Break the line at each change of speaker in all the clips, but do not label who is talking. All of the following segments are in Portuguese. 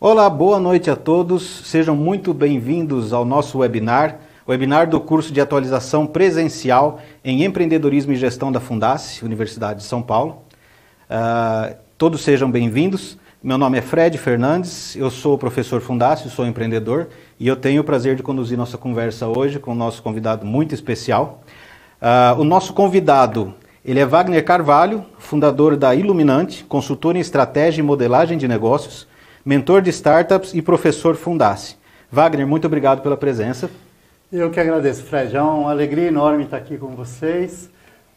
Olá, boa noite a todos. Sejam muito bem-vindos ao nosso webinar, o webinar do curso de atualização presencial em empreendedorismo e gestão da Fundace, Universidade de São Paulo. Todos sejam bem-vindos. Meu nome é Fred Fernandes, eu sou professor Fundace, sou empreendedor e eu tenho o prazer de conduzir nossa conversa hoje com o nosso convidado muito especial. O nosso convidado, ele é Wagner Carvalho, fundador da Iluminante, consultor em estratégia e modelagem de negócios, mentor de startups e professor Fundace. Wagner, muito obrigado pela presença.
Eu que agradeço, Fred. É uma alegria enorme estar aqui com vocês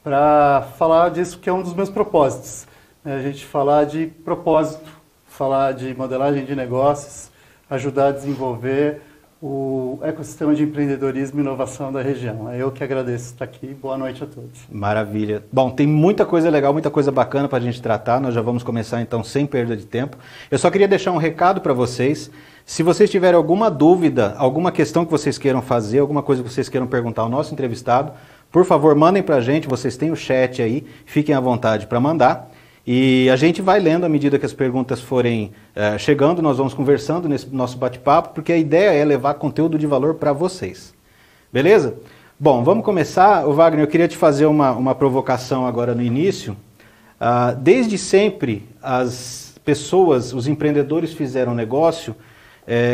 para falar disso que é um dos meus propósitos. A gente falar de propósito, falar de modelagem de negócios, ajudar a desenvolver o ecossistema de empreendedorismo e inovação da região. É eu que agradeço estar aqui. Boa noite a todos.
Maravilha. Bom, tem muita coisa legal, muita coisa bacana para a gente tratar. Nós já vamos começar então sem perda de tempo. Eu só queria deixar um recado para vocês. Se vocês tiverem alguma dúvida, alguma questão que vocês queiram fazer, alguma coisa que vocês queiram perguntar ao nosso entrevistado, por favor, mandem para a gente. Vocês têm o chat aí, fiquem à vontade para mandar. E a gente vai lendo à medida que as perguntas forem chegando, nós vamos conversando nesse nosso bate-papo, porque a ideia é levar conteúdo de valor para vocês. Beleza? Bom, vamos começar. Wagner, eu queria te fazer uma provocação agora no início. Desde sempre, as pessoas, os empreendedores fizeram negócio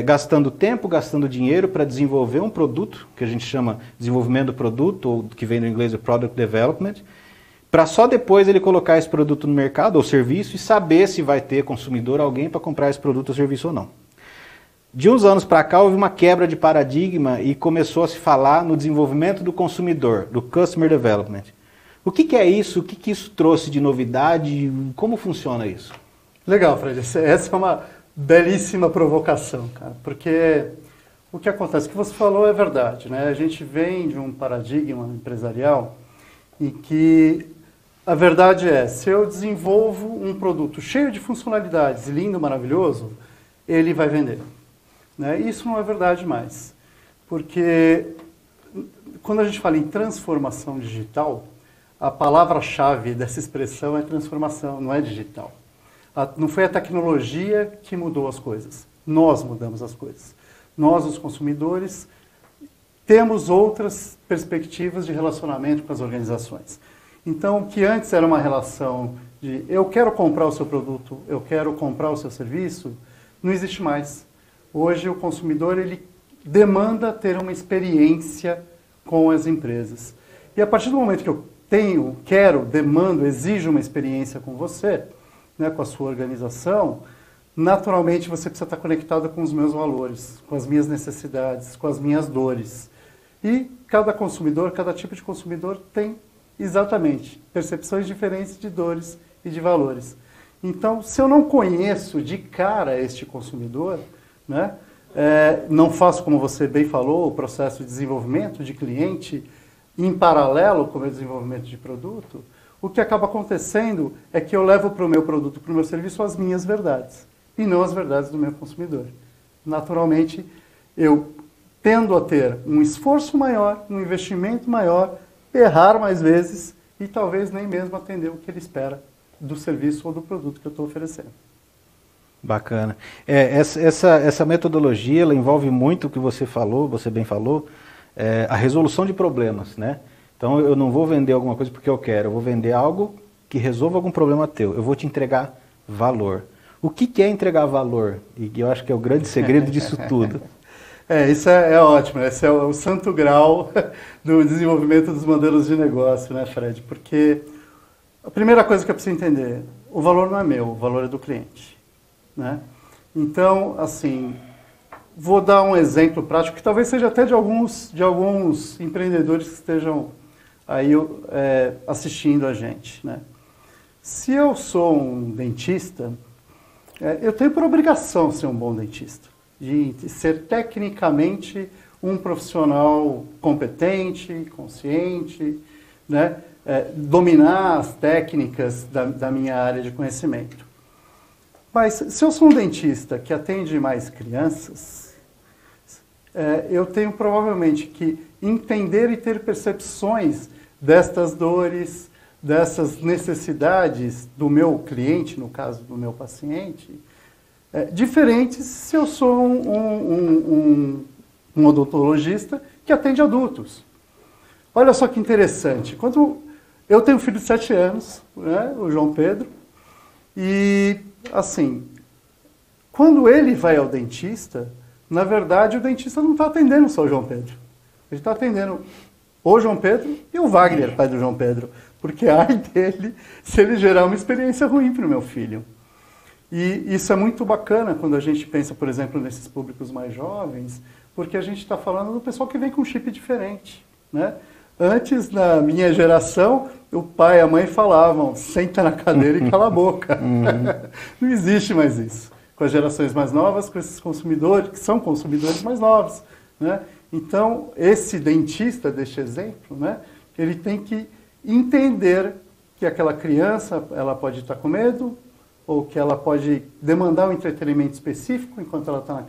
gastando tempo, gastando dinheiro para desenvolver um produto, que a gente chama desenvolvimento do produto, ou que vem do inglês o Product Development, para só depois ele colocar esse produto no mercado ou serviço e saber se vai ter consumidor, alguém para comprar esse produto ou serviço ou não. De uns anos para cá houve uma quebra de paradigma e começou a se falar no desenvolvimento do consumidor, do Customer Development. O que é isso? O que isso trouxe de novidade? Como funciona isso?
Legal, Fred. Essa é uma belíssima provocação, cara, porque o que acontece, o que você falou é verdade, né? A gente vem de um paradigma empresarial em que a verdade é, se eu desenvolvo um produto cheio de funcionalidades, lindo, maravilhoso, ele vai vender. Né? Isso não é verdade mais. Porque quando a gente fala em transformação digital, a palavra-chave dessa expressão é transformação, não é digital. Não foi a tecnologia que mudou as coisas. Nós mudamos as coisas. Nós, os consumidores, temos outras perspectivas de relacionamento com as organizações. Então, o que antes era uma relação de eu quero comprar o seu produto, eu quero comprar o seu serviço, não existe mais. Hoje o consumidor ele demanda ter uma experiência com as empresas. E a partir do momento que eu tenho, quero, demando, exijo uma experiência com você, né, com a sua organização, naturalmente você precisa estar conectado com os meus valores, com as minhas necessidades, com as minhas dores. E cada consumidor, cada tipo de consumidor tem exatamente percepções diferentes de dores e de valores. Então, se eu não conheço de cara este consumidor, né, não faço, como você bem falou, o processo de desenvolvimento de cliente em paralelo com o meu desenvolvimento de produto, o que acaba acontecendo é que eu levo para o meu produto, para o meu serviço, as minhas verdades, e não as verdades do meu consumidor. Naturalmente, eu tendo a ter um esforço maior, um investimento maior, errar mais vezes e talvez nem mesmo atender o que ele espera do serviço ou do produto que eu estou oferecendo.
Bacana. Essa metodologia ela envolve muito o que você falou, você bem falou, a resolução de problemas, né? Então eu não vou vender alguma coisa porque eu quero, eu vou vender algo que resolva algum problema teu. Eu vou te entregar valor. O que é entregar valor? E eu acho que é o grande segredo disso tudo.
Isso é ótimo, esse é o santo grau do desenvolvimento dos modelos de negócio, né, Fred? Porque a primeira coisa que eu preciso entender, o valor não é meu, o valor é do cliente, né? Então, assim, vou dar um exemplo prático que talvez seja até de alguns empreendedores que estejam aí assistindo a gente, né? Se eu sou um dentista, eu tenho por obrigação ser um bom dentista, de ser tecnicamente um profissional competente, consciente, né? Dominar as técnicas da minha área de conhecimento. Mas se eu sou um dentista que atende mais crianças, eu tenho provavelmente que entender e ter percepções destas dores, dessas necessidades do meu cliente, no caso do meu paciente, diferentes se eu sou um odontologista que atende adultos. Olha só que interessante. Quando eu tenho um filho de 7 anos, né, o João Pedro, e assim, quando ele vai ao dentista, na verdade o dentista não está atendendo só o João Pedro. Ele está atendendo o João Pedro e o Wagner, pai do João Pedro. Porque ai dele se ele gerar uma experiência ruim para o meu filho. E isso é muito bacana quando a gente pensa, por exemplo, nesses públicos mais jovens, porque a gente está falando do pessoal que vem com um chip diferente, né? Antes, na minha geração, o pai e a mãe falavam, senta na cadeira e cala a boca. Não existe mais isso. Com as gerações mais novas, com esses consumidores, que são consumidores mais novos, né? Então, esse dentista, deste exemplo, né, ele tem que entender que aquela criança ela pode estar com medo, ou que ela pode demandar um entretenimento específico enquanto ela está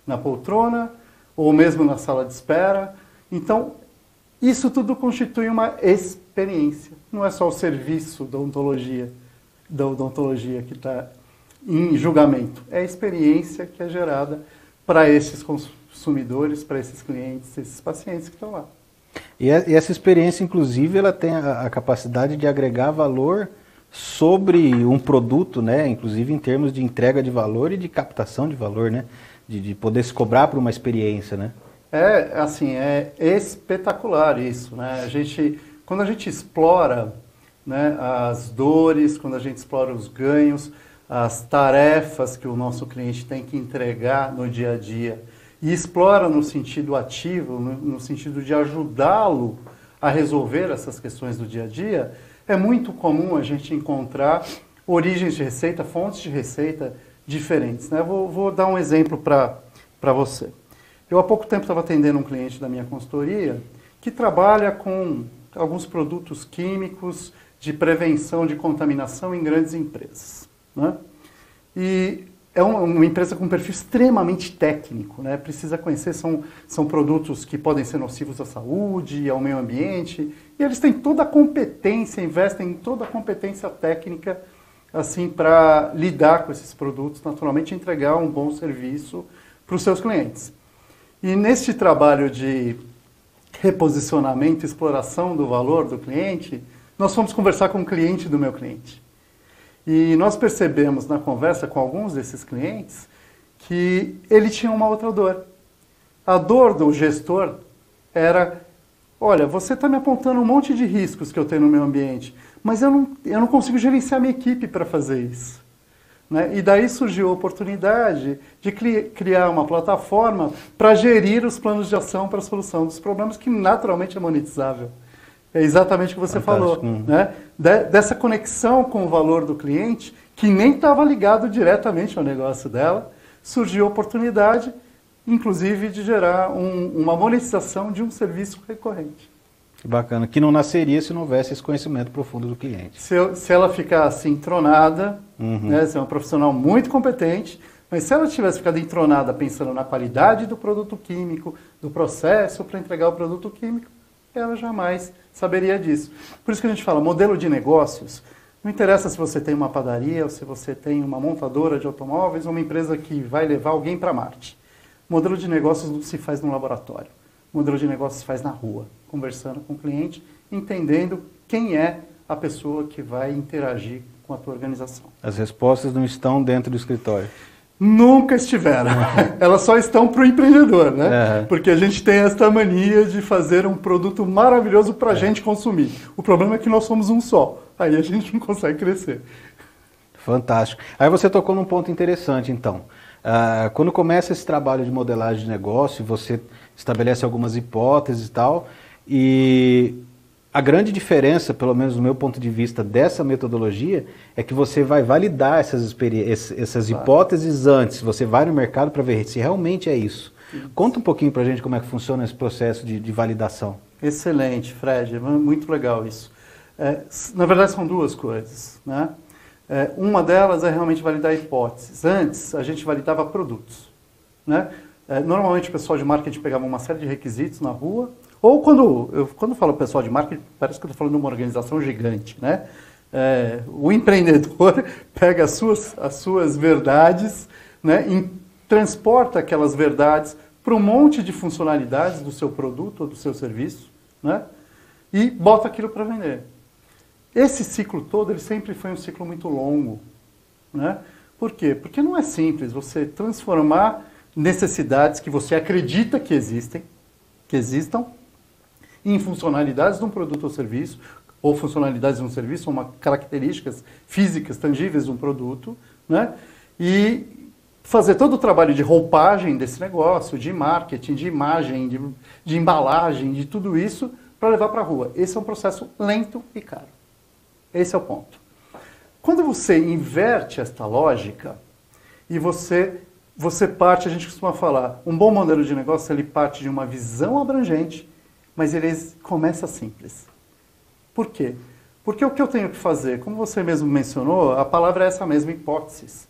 na poltrona, ou mesmo na sala de espera. Então, isso tudo constitui uma experiência. Não é só o serviço da odontologia que está em julgamento. É a experiência que é gerada para esses consumidores, para esses clientes, esses pacientes que estão lá.
E essa experiência, inclusive, ela tem a capacidade de agregar valor sobre um produto, né? Inclusive em termos de entrega de valor e de captação de valor, né? De poder se cobrar por uma experiência, né?
É espetacular isso, né? Quando a gente explora, né, as dores, quando a gente explora os ganhos, as tarefas que o nosso cliente tem que entregar no dia a dia, e explora no sentido ativo, no sentido de ajudá-lo a resolver essas questões do dia a dia, é muito comum a gente encontrar origens de receita, fontes de receita diferentes, né? Vou dar um exemplo para você. Eu há pouco tempo estava atendendo um cliente da minha consultoria que trabalha com alguns produtos químicos de prevenção de contaminação em grandes empresas, né? E é uma empresa com um perfil extremamente técnico, né? Precisa conhecer, são produtos que podem ser nocivos à saúde, ao meio ambiente, e eles têm toda a competência, investem em toda a competência técnica assim, para lidar com esses produtos, naturalmente entregar um bom serviço para os seus clientes. E neste trabalho de reposicionamento, exploração do valor do cliente, nós fomos conversar com o cliente do meu cliente. E nós percebemos na conversa com alguns desses clientes que ele tinha uma outra dor. A dor do gestor era, olha, você está me apontando um monte de riscos que eu tenho no meu ambiente, mas eu não consigo gerenciar minha equipe para fazer isso. Né? E daí surgiu a oportunidade de criar uma plataforma para gerir os planos de ação para a solução dos problemas, que naturalmente é monetizável. É exatamente o que você falou. Né? Dessa conexão com o valor do cliente, que nem estava ligado diretamente ao negócio dela, surgiu a oportunidade, inclusive, de gerar uma monetização de um serviço recorrente.
Bacana, que não nasceria se não houvesse esse conhecimento profundo do cliente.
Se ela ficasse entronada, né, ser uma profissional muito competente, mas se ela tivesse ficado entronada pensando na qualidade do produto químico, do processo para entregar o produto químico, ela jamais saberia disso. Por isso que a gente fala, modelo de negócios, não interessa se você tem uma padaria, ou se você tem uma montadora de automóveis, ou uma empresa que vai levar alguém para Marte. Modelo de negócios não se faz no laboratório. Modelo de negócios se faz na rua, conversando com o cliente, entendendo quem é a pessoa que vai interagir com a tua organização.
As respostas não estão dentro do escritório.
Nunca estiveram. Elas só estão para o empreendedor, né? Porque a gente tem esta mania de fazer um produto maravilhoso para a gente consumir. O problema é que nós somos um só. Aí a gente não consegue crescer.
Fantástico. Aí você tocou num ponto interessante, então. Quando começa esse trabalho de modelagem de negócio, você estabelece algumas hipóteses e tal, e a grande diferença, pelo menos do meu ponto de vista, dessa metodologia, é que você vai validar essas hipóteses antes, você vai no mercado para ver se realmente é isso. Conta um pouquinho para a gente como é que funciona esse processo de validação.
Excelente, Fred, muito legal isso. Na verdade, são duas coisas, né? Uma delas é realmente validar hipóteses. Antes, a gente validava produtos, né? Normalmente o pessoal de marketing pegava uma série de requisitos na rua, ou quando eu falo pessoal de marketing, parece que eu estou falando de uma organização gigante, né? O empreendedor pega as suas verdades, né, transporta aquelas verdades para um monte de funcionalidades do seu produto ou do seu serviço, né, e bota aquilo para vender. Esse ciclo todo, ele sempre foi um ciclo muito longo, né? Por quê? Porque não é simples você transformar necessidades que você acredita que existam, em funcionalidades de um produto ou serviço, ou funcionalidades de um serviço, ou características físicas, tangíveis de um produto, né? E fazer todo o trabalho de roupagem desse negócio, de marketing, de imagem, de embalagem, de tudo isso, para levar para a rua. Esse é um processo lento e caro. Esse é o ponto. Quando você inverte esta lógica e você parte, a gente costuma falar, um bom modelo de negócio, ele parte de uma visão abrangente, mas ele começa simples. Por quê? Porque o que eu tenho que fazer, como você mesmo mencionou, a palavra é essa mesma, hipóteses.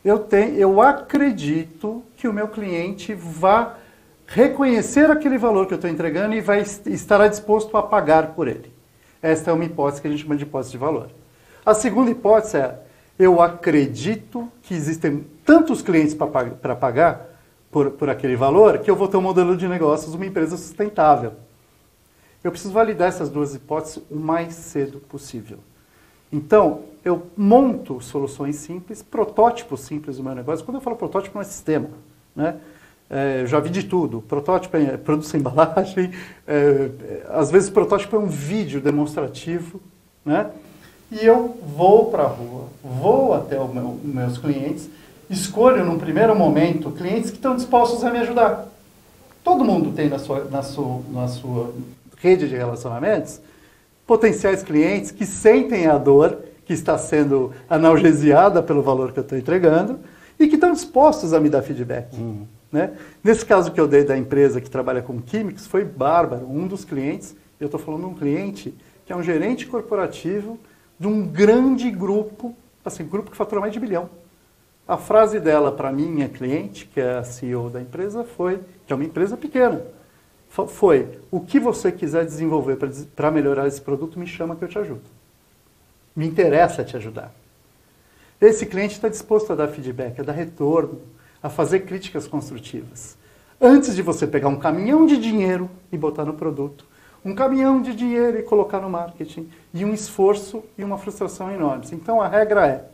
Eu acredito que o meu cliente vá reconhecer aquele valor que eu estou entregando e estará disposto a pagar por ele. Esta é uma hipótese que a gente chama de hipótese de valor. A segunda hipótese é, eu acredito que existem tantos clientes para pagar por aquele valor que eu vou ter um modelo de negócios, uma empresa sustentável. Eu preciso validar essas duas hipóteses o mais cedo possível. Então, eu monto soluções simples, protótipos simples do meu negócio. Quando eu falo protótipo, não é sistema, né? Eu já vi de tudo. Protótipo é produto sem embalagem, às vezes protótipo é um vídeo demonstrativo, né? E eu vou para a rua, vou até os meus clientes, escolho num primeiro momento clientes que estão dispostos a me ajudar. Todo mundo tem na sua rede de relacionamentos potenciais clientes que sentem a dor que está sendo analgesiada pelo valor que eu estou entregando e que estão dispostos a me dar feedback. Né? Nesse caso que eu dei da empresa que trabalha com químicos, foi bárbaro. Um dos clientes, eu estou falando de um cliente que é um gerente corporativo de um grande grupo, assim, grupo que fatura mais de 1 bilhão. A frase dela para minha cliente, que é a CEO da empresa, que é uma empresa pequena, foi, o que você quiser desenvolver para melhorar esse produto, me chama que eu te ajudo. Me interessa te ajudar. Esse cliente está disposto a dar feedback, a dar retorno, a fazer críticas construtivas. Antes de você pegar um caminhão de dinheiro e botar no produto, um caminhão de dinheiro e colocar no marketing, e um esforço e uma frustração enormes. Então a regra é,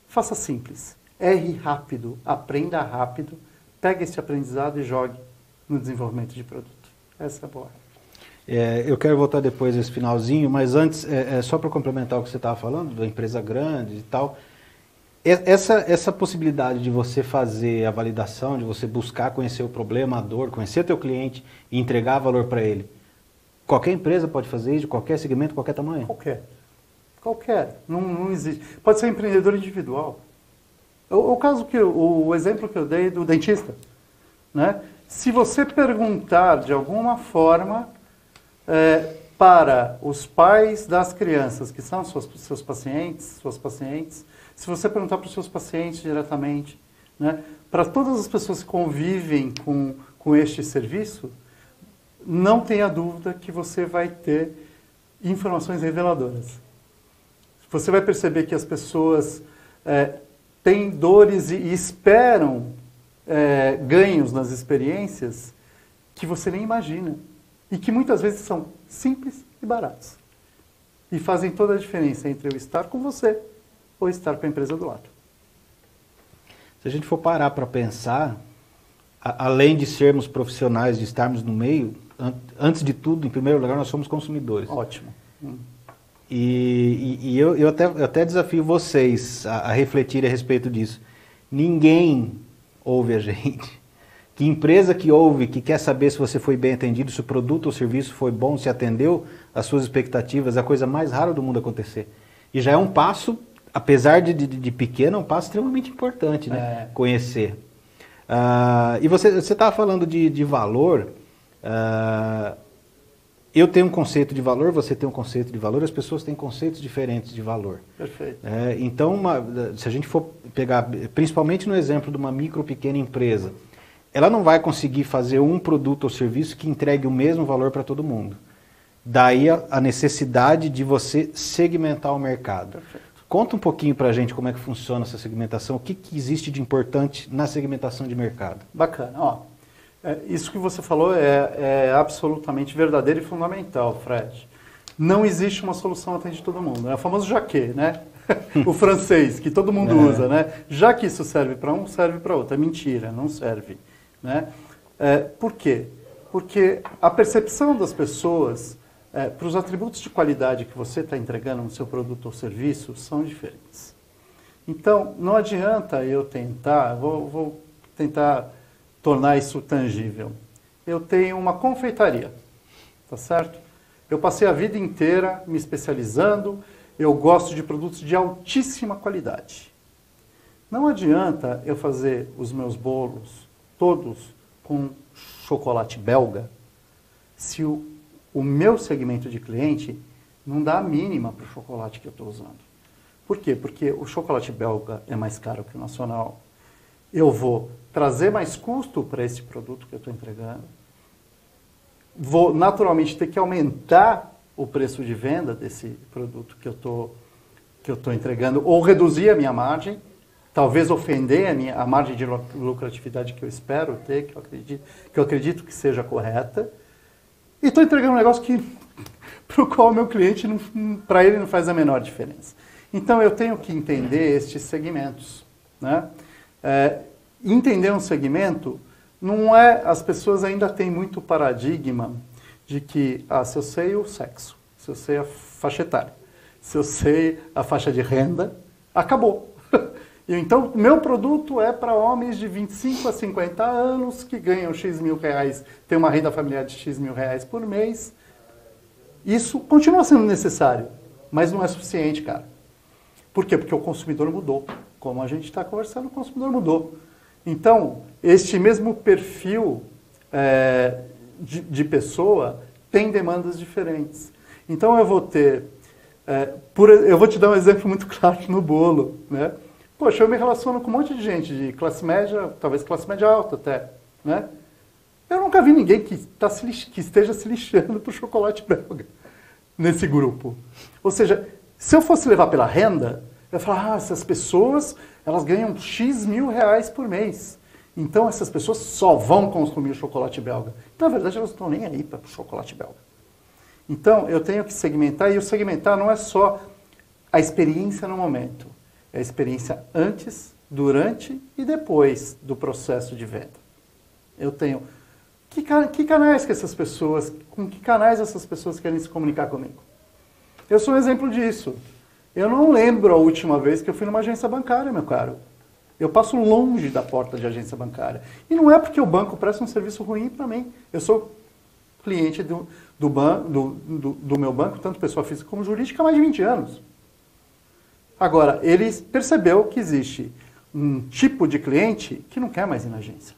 faça simples, erre rápido, aprenda rápido, pegue esse aprendizado e jogue no desenvolvimento de produto. Essa é a boa.
Eu quero voltar depois nesse finalzinho, mas antes, só para complementar o que você estava falando, da empresa grande e tal, essa possibilidade de você fazer a validação, de você buscar conhecer o problema, a dor, conhecer teu cliente e entregar valor para ele, qualquer empresa pode fazer isso, de qualquer segmento, qualquer tamanho?
Qualquer. Não existe. Pode ser empreendedor individual. O exemplo que eu dei do dentista, né? Se você perguntar de alguma forma para os pais das crianças, que são seus pacientes, suas pacientes, se você perguntar para os seus pacientes diretamente, né, para todas as pessoas que convivem com este serviço, não tenha dúvida que você vai ter informações reveladoras. Você vai perceber que as pessoas têm dores e esperam ganhos nas experiências que você nem imagina. E que muitas vezes são simples e baratos. E fazem toda a diferença entre eu estar com você ou estar com a empresa do lado.
Se a gente for parar para pensar, além de sermos profissionais, de estarmos no meio, antes de tudo, em primeiro lugar, nós somos consumidores.
Ótimo.
E eu até desafio vocês a refletirem a respeito disso. Ninguém ouve a gente. Que empresa que ouve, que quer saber se você foi bem atendido, se o produto ou serviço foi bom, se atendeu às suas expectativas, é a coisa mais rara do mundo acontecer. E já é um passo, apesar de pequeno, é um passo extremamente importante, né? Conhecer. E você estava falando de valor. Eu tenho um conceito de valor, você tem um conceito de valor, as pessoas têm conceitos diferentes de valor.
Perfeito.
Então, se a gente for pegar, principalmente no exemplo de uma micro ou pequena empresa, ela não vai conseguir fazer um produto ou serviço que entregue o mesmo valor para todo mundo. Daí a necessidade de você segmentar o mercado.
Perfeito.
Conta um pouquinho para a gente como é que funciona essa segmentação, o que existe de importante na segmentação de mercado.
Bacana. Ó, isso que você falou é absolutamente verdadeiro e fundamental, Fred. Não existe uma solução que atende todo mundo. É o famoso jaquê, né? O francês, que todo mundo usa, né? Já que isso serve para um, serve para outro. É mentira, não serve. Né? Por quê? Porque a percepção das pessoas para os atributos de qualidade que você está entregando no seu produto ou serviço são diferentes. Então, não adianta eu tentar, vou tentar tornar isso tangível. Eu tenho uma confeitaria, tá certo? Eu passei a vida inteira me especializando, eu gosto de produtos de altíssima qualidade. Não adianta eu fazer os meus bolos todos com chocolate belga se o meu segmento de cliente não dá a mínima para o chocolate que eu estou usando. Por quê? Porque o chocolate belga é mais caro que o nacional. Eu vou trazer mais custo para esse produto que eu estou entregando. Vou naturalmente ter que aumentar o preço de venda desse produto que eu estou entregando, ou reduzir a minha margem, talvez ofender a margem de lucratividade que eu espero ter, que eu acredito que seja correta. E estou entregando um negócio para o qual o meu cliente, para ele, não faz a menor diferença. Então, eu tenho que entender estes segmentos. Né? Entender um segmento não é... As pessoas ainda têm muito paradigma de que, se eu sei o sexo, se eu sei a faixa etária, se eu sei a faixa de renda, acabou. Então, meu produto é para homens de 25 a 50 anos que ganham X mil reais, tem uma renda familiar de X mil reais por mês. Isso continua sendo necessário, mas não é suficiente, cara. Por quê? Porque o consumidor mudou. Como a gente está conversando, o consumidor mudou. Então, este mesmo perfil de pessoa tem demandas diferentes. Então, eu vou ter... eu vou te dar um exemplo muito claro no bolo, né? Poxa, eu me relaciono com um monte de gente de classe média, talvez classe média alta até, né? Eu nunca vi ninguém que esteja se lixando para o chocolate belga nesse grupo. Ou seja, se eu fosse levar pela renda, eu ia falar, essas pessoas, elas ganham X mil reais por mês. Então, essas pessoas só vão consumir o chocolate belga. Na verdade, elas não estão nem aí para o chocolate belga. Então, eu tenho que segmentar, e o segmentar não é só a experiência no momento. É a experiência antes, durante e depois do processo de venda. Eu tenho... Que canais que essas pessoas... Com que canais essas pessoas querem se comunicar comigo? Eu sou um exemplo disso. Eu não lembro a última vez que eu fui numa agência bancária, meu caro. Eu passo longe da porta de agência bancária. E não é porque o banco presta um serviço ruim para mim. Eu sou cliente do meu banco, tanto pessoa física como jurídica, há mais de 20 anos. Agora, ele percebeu que existe um tipo de cliente que não quer mais ir na agência,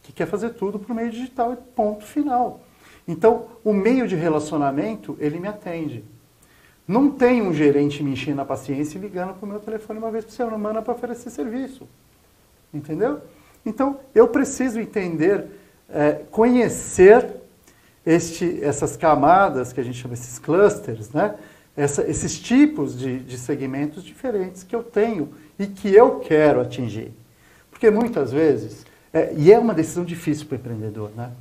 que quer fazer tudo por meio digital e ponto final. Então, o meio de relacionamento, ele me atende. Não tem um gerente me enchendo a paciência e ligando para o meu telefone uma vez por semana para oferecer serviço. Entendeu? Então, eu preciso entender, conhecer essas camadas, que a gente chama esses clusters, né? Esses tipos de segmentos diferentes que eu tenho e que eu quero atingir. Porque muitas vezes, e é uma decisão difícil para o empreendedor, né?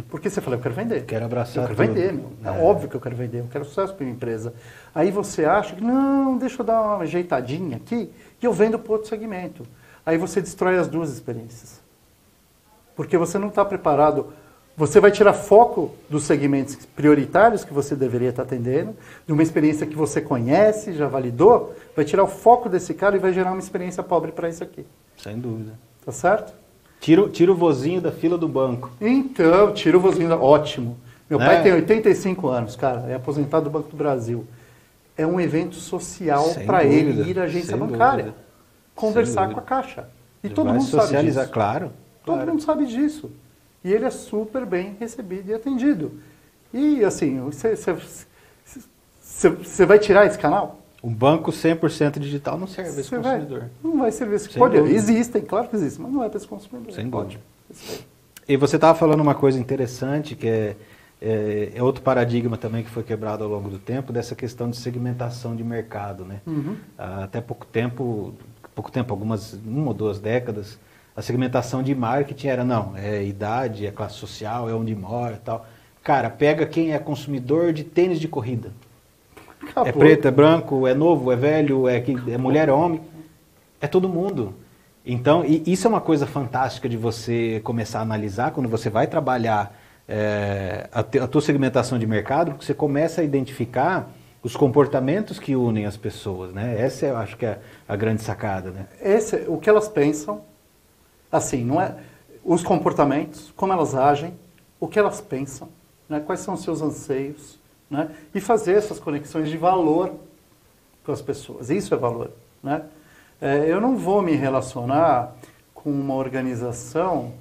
Porque você fala, eu quero vender.
Quero abraçar.
Eu quero vender, meu. É óbvio que eu quero vender, eu quero sucesso para minha empresa. Aí você acha que, não, deixa eu dar uma ajeitadinha aqui e eu vendo para outro segmento. Aí você destrói as duas experiências. Porque você não está preparado. Você vai tirar foco dos segmentos prioritários que você deveria estar atendendo, de uma experiência que você conhece, já validou, vai tirar o foco desse cara e vai gerar uma experiência pobre para isso aqui.
Sem dúvida.
Tá certo?
Tira o vozinho da fila do banco.
Então, tira o vozinho ótimo. Meu pai tem 85 anos, cara, é aposentado do Banco do Brasil. É um evento social para ele ir à agência bancária, conversar com a Caixa. E todo mundo sabe disso.
Claro.
Todo mundo sabe disso. E ele é super bem recebido e atendido. E assim, você vai tirar esse canal?
Um banco 100% digital não serve para esse consumidor.
Não vai servir esse existem, claro que existem, mas não é para esse consumidor.
Sem dúvida. E você estava falando uma coisa interessante, que é outro paradigma também que foi quebrado ao longo do tempo, dessa questão de segmentação de mercado, né? Até pouco tempo, uma ou duas décadas, a segmentação de marketing era, não, é idade, é classe social, é onde mora e tal. Cara, pega quem é consumidor de tênis de corrida. Acabou. É preto, é branco, é novo, é velho, é mulher, é homem, é todo mundo. Então, isso é uma coisa fantástica de você começar a analisar quando você vai trabalhar a tua segmentação de mercado, porque você começa a identificar os comportamentos que unem as pessoas, né? Essa eu acho que é a grande sacada, né?
O que elas pensam, assim, não é os comportamentos, como elas agem, o que elas pensam, né? Quais são os seus anseios, né? E fazer essas conexões de valor com as pessoas. Isso é valor, né? Eu não vou me relacionar com uma organização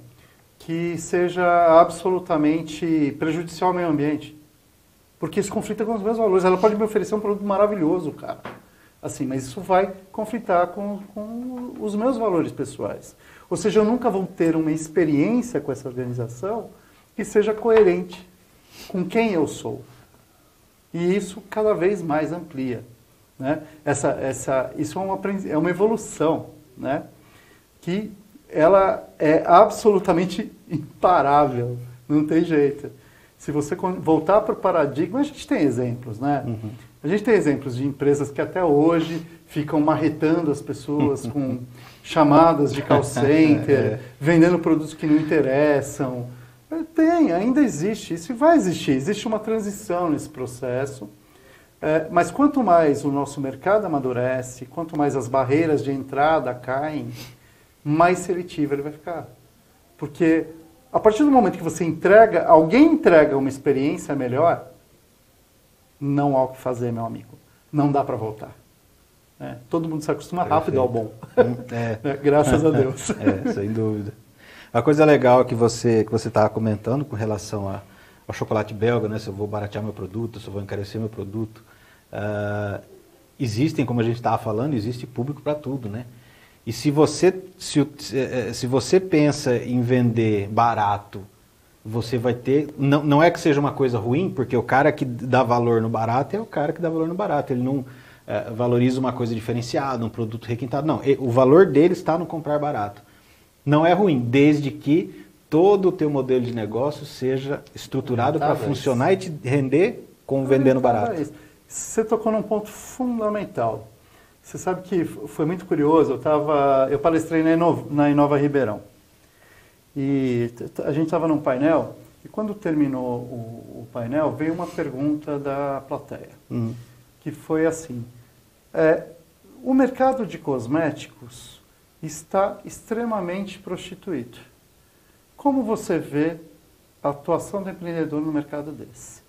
que seja absolutamente prejudicial ao meio ambiente. Porque isso conflita com os meus valores. Ela pode me oferecer um produto maravilhoso, cara. Assim, mas isso vai conflitar com os meus valores pessoais. Ou seja, eu nunca vou ter uma experiência com essa organização que seja coerente com quem eu sou. E isso cada vez mais amplia, né? Isso é uma evolução, né? Que ela é absolutamente imparável, não tem jeito. Se você voltar para o paradigma, a gente tem exemplos, né? A gente tem exemplos de empresas que até hoje ficam marretando as pessoas com chamadas de call center, vendendo produtos que não interessam. Ainda existe, isso vai existir. Existe uma transição nesse processo. Mas quanto mais o nosso mercado amadurece, quanto mais as barreiras de entrada caem, mais seletivo ele vai ficar. Porque a partir do momento que você alguém entrega uma experiência melhor, não há o que fazer, meu amigo. Não dá para voltar. Todo mundo se acostuma rápido ao bom. Graças a Deus.
Sem dúvida. A coisa legal que você estava comentando com relação ao chocolate belga, né? Se eu vou baratear meu produto, se eu vou encarecer meu produto. Existem, como a gente estava falando, existe público para tudo, né? E se você pensa em vender barato, você vai ter... Não é que seja uma coisa ruim, porque o cara que dá valor no barato é o cara que dá valor no barato. Ele não valoriza uma coisa diferenciada, um produto requintado. Não, o valor dele está no comprar barato. Não é ruim, desde que todo o teu modelo de negócio seja estruturado para funcionar e te render com vendendo barato.
Você tocou num ponto fundamental. Você sabe que foi muito curioso, eu palestrei na Inova Ribeirão. E a gente estava num painel, e quando terminou o painel, veio uma pergunta da plateia, que foi assim: o mercado de cosméticos está extremamente prostituído. Como você vê a atuação do empreendedor no mercado desse?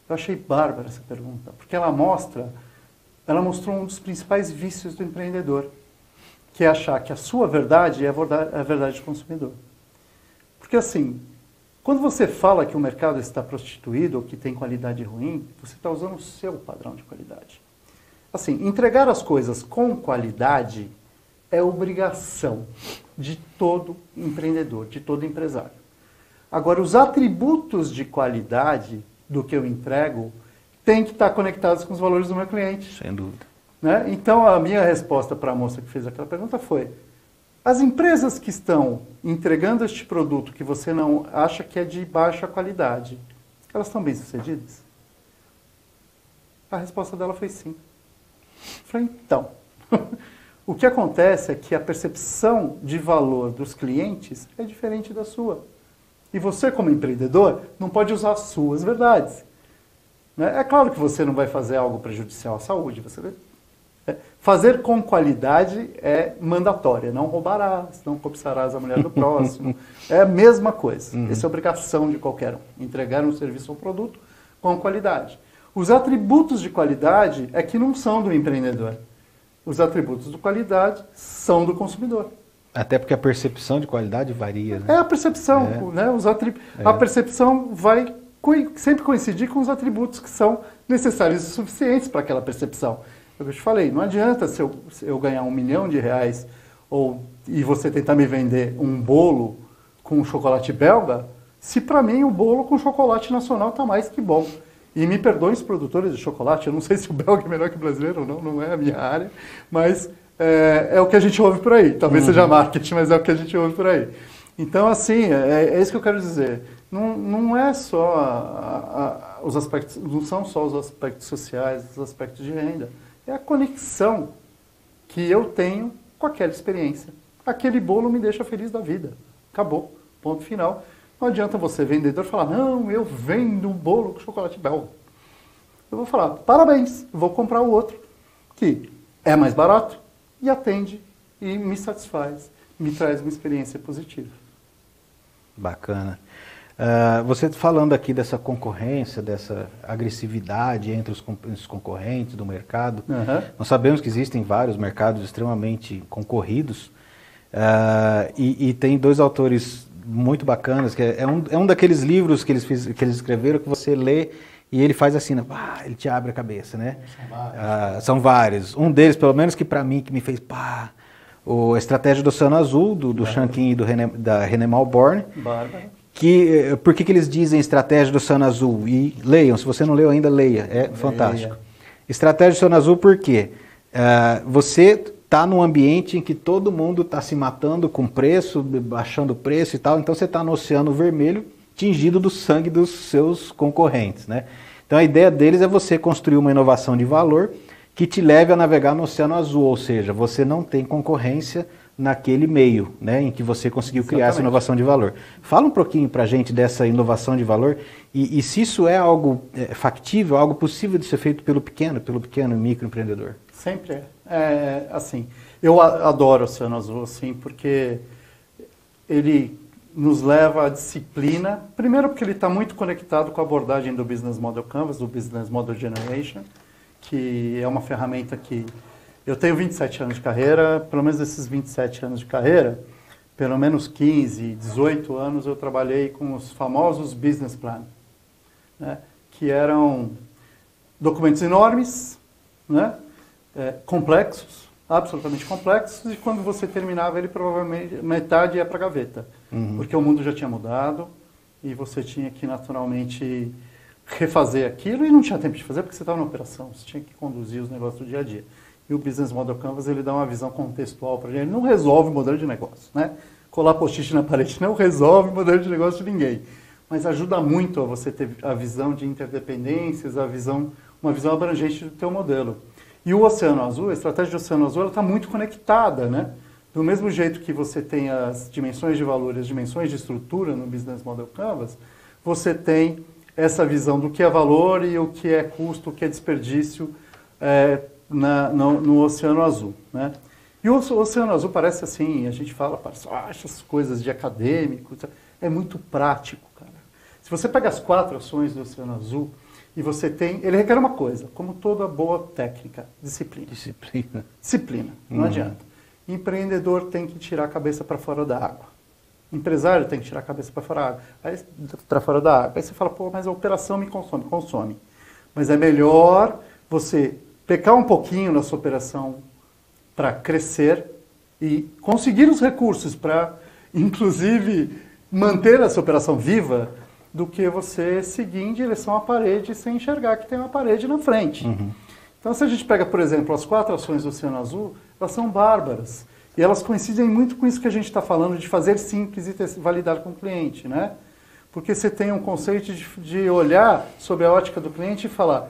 Eu achei bárbara essa pergunta, porque ela mostrou um dos principais vícios do empreendedor, que é achar que a sua verdade é a verdade do consumidor. Porque assim, quando você fala que o mercado está prostituído ou que tem qualidade ruim, você está usando o seu padrão de qualidade. Assim, entregar as coisas com qualidade é obrigação de todo empreendedor, de todo empresário. Agora, os atributos de qualidade do que eu entrego têm que estar conectados com os valores do meu cliente.
Sem dúvida.
Né? Então, a minha resposta para a moça que fez aquela pergunta foi: as empresas que estão entregando este produto que você não acha que é de baixa qualidade, elas estão bem-sucedidas? A resposta dela foi sim. Eu falei, então... O que acontece é que a percepção de valor dos clientes é diferente da sua. E você, como empreendedor, não pode usar as suas verdades. Né? É claro que você não vai fazer algo prejudicial à saúde. Fazer com qualidade é mandatória. Não roubarás, não cobiçarás a mulher do próximo. É a mesma coisa. Essa é a obrigação de qualquer um. Entregar um serviço ou um produto com qualidade. Os atributos de qualidade é que não são do empreendedor. Os atributos de qualidade são do consumidor.
Até porque a percepção de qualidade varia, né?
É a percepção, né? A percepção vai sempre coincidir com os atributos que são necessários e suficientes para aquela percepção. É o que eu te falei, não adianta se eu ganhar R$1 milhão e você tentar me vender um bolo com chocolate belga, se para mim o bolo com chocolate nacional está mais que bom. E me perdoem os produtores de chocolate, eu não sei se o belga é melhor que o brasileiro ou não, não é a minha área, mas é o que a gente ouve por aí. Talvez seja marketing, mas é o que a gente ouve por aí. Então, assim, é isso que eu quero dizer. Não é só os aspectos, não são só os aspectos sociais, os aspectos de renda. É a conexão que eu tenho com aquela experiência. Aquele bolo me deixa feliz da vida. Acabou. Ponto final. Não adianta você, vendedor, falar, não, eu vendo um bolo com chocolate belga. Eu vou falar, parabéns, vou comprar o outro, que é mais barato e atende e me satisfaz, me traz uma experiência positiva.
Bacana. Você falando aqui dessa concorrência, dessa agressividade entre os concorrentes do mercado, nós sabemos que existem vários mercados extremamente concorridos, e tem dois autores muito bacanas, que é um daqueles livros que eles escreveram que você lê e ele faz assim, ele te abre a cabeça, né? São vários. Um deles, pelo menos que para mim, que me fez a Estratégia do Oceano Azul, do Shankin e da René Malborn. Por que eles dizem Estratégia do Oceano Azul? E leiam, se você não leu ainda, leia, é fantástico. Estratégia do Oceano Azul por quê? Você está num ambiente em que todo mundo está se matando com preço, baixando o preço e tal, então você está no Oceano Vermelho, tingido do sangue dos seus concorrentes, né? Então a ideia deles é você construir uma inovação de valor que te leve a navegar no Oceano Azul, ou seja, você não tem concorrência naquele meio, né, em que você conseguiu criar essa inovação de valor. Fala um pouquinho para a gente dessa inovação de valor e se isso é algo factível, algo possível de ser feito pelo pequeno e microempreendedor.
Sempre é. Assim, eu adoro o Oceano Azul, assim, porque ele nos leva à disciplina, primeiro porque ele está muito conectado com a abordagem do Business Model Canvas, do Business Model Generation, que é uma ferramenta que eu tenho 27 anos de carreira, pelo menos desses 27 anos de carreira, pelo menos 15, 18 anos eu trabalhei com os famosos Business Plan, né, que eram documentos enormes, né, complexos, absolutamente complexos, e quando você terminava ele provavelmente metade ia para a gaveta, porque o mundo já tinha mudado e você tinha que naturalmente refazer aquilo e não tinha tempo de fazer porque você estava na operação, você tinha que conduzir os negócios do dia a dia. E o Business Model Canvas ele dá uma visão contextual para a gente, ele não resolve o modelo de negócio, né? Colar post-it na parede não resolve o modelo de negócio de ninguém, mas ajuda muito a você ter a visão de interdependências, uma visão abrangente do teu modelo. E o Oceano Azul, a estratégia do Oceano Azul, ela está muito conectada, né? Do mesmo jeito que você tem as dimensões de valor e as dimensões de estrutura no Business Model Canvas, você tem essa visão do que é valor e o que é custo, o que é desperdício no Oceano Azul, né? E o Oceano Azul parece assim, a gente fala, parece essas coisas de acadêmico, é muito prático, cara. Se você pega as 4 ações do Oceano Azul, e você tem... Ele requer uma coisa, como toda boa técnica, disciplina. Disciplina, não adianta. Empreendedor tem que tirar a cabeça para fora da água. Empresário tem que tirar a cabeça para fora da água. Aí você fala, mas a operação me consome. Consome. Mas é melhor você pecar um pouquinho na sua operação para crescer e conseguir os recursos para, inclusive, manter essa operação viva, do que você seguir em direção à parede sem enxergar que tem uma parede na frente. Então, se a gente pega, por exemplo, as 4 ações do Oceano Azul, elas são bárbaras. E elas coincidem muito com isso que a gente está falando de fazer simples e validar com o cliente, né? Porque você tem um conceito de olhar sobre a ótica do cliente e falar,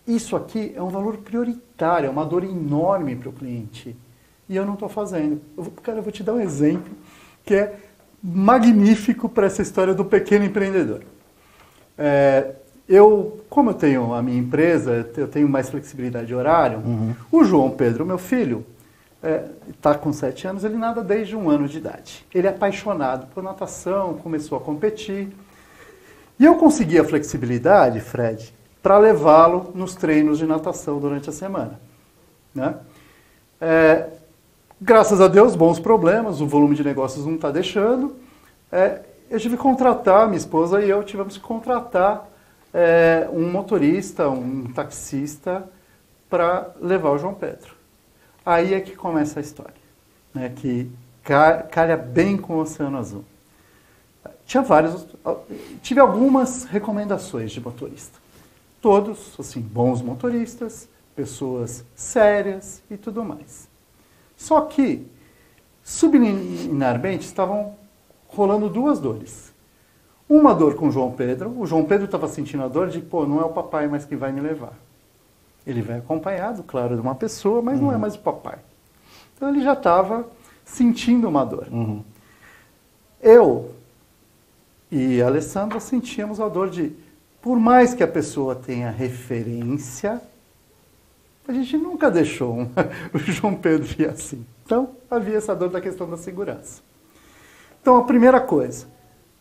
isso aqui é um valor prioritário, é uma dor enorme para o cliente. E eu não estou fazendo. Eu vou te dar um exemplo que é magnífico para essa história do pequeno empreendedor. Como eu tenho a minha empresa, eu tenho mais flexibilidade de horário, o João Pedro, meu filho, está com 7 anos, ele nada desde 1 ano de idade. Ele é apaixonado por natação, começou a competir. E eu consegui a flexibilidade, Fred, para levá-lo nos treinos de natação durante a semana, né? Graças a Deus, bons problemas, o volume de negócios não está deixando. Eu tive que contratar, minha esposa e eu tivemos que contratar um motorista, um taxista, para levar o João Pedro. Aí é que começa a história, né, que calha bem com o Oceano Azul. tive algumas recomendações de motorista. Todos, assim, bons motoristas, pessoas sérias e tudo mais. Só que, subliminarmente, estavam rolando duas dores. Uma dor com o João Pedro. O João Pedro estava sentindo a dor de, pô, não é o papai mais que vai me levar. Ele vai acompanhado, claro, de uma pessoa, mas não é mais o papai. Então ele já estava sentindo uma dor. Eu e a Alessandra sentíamos a dor de, por mais que a pessoa tenha referência, a gente nunca deixou o João Pedro ir assim. Então havia essa dor da questão da segurança. Então a primeira coisa,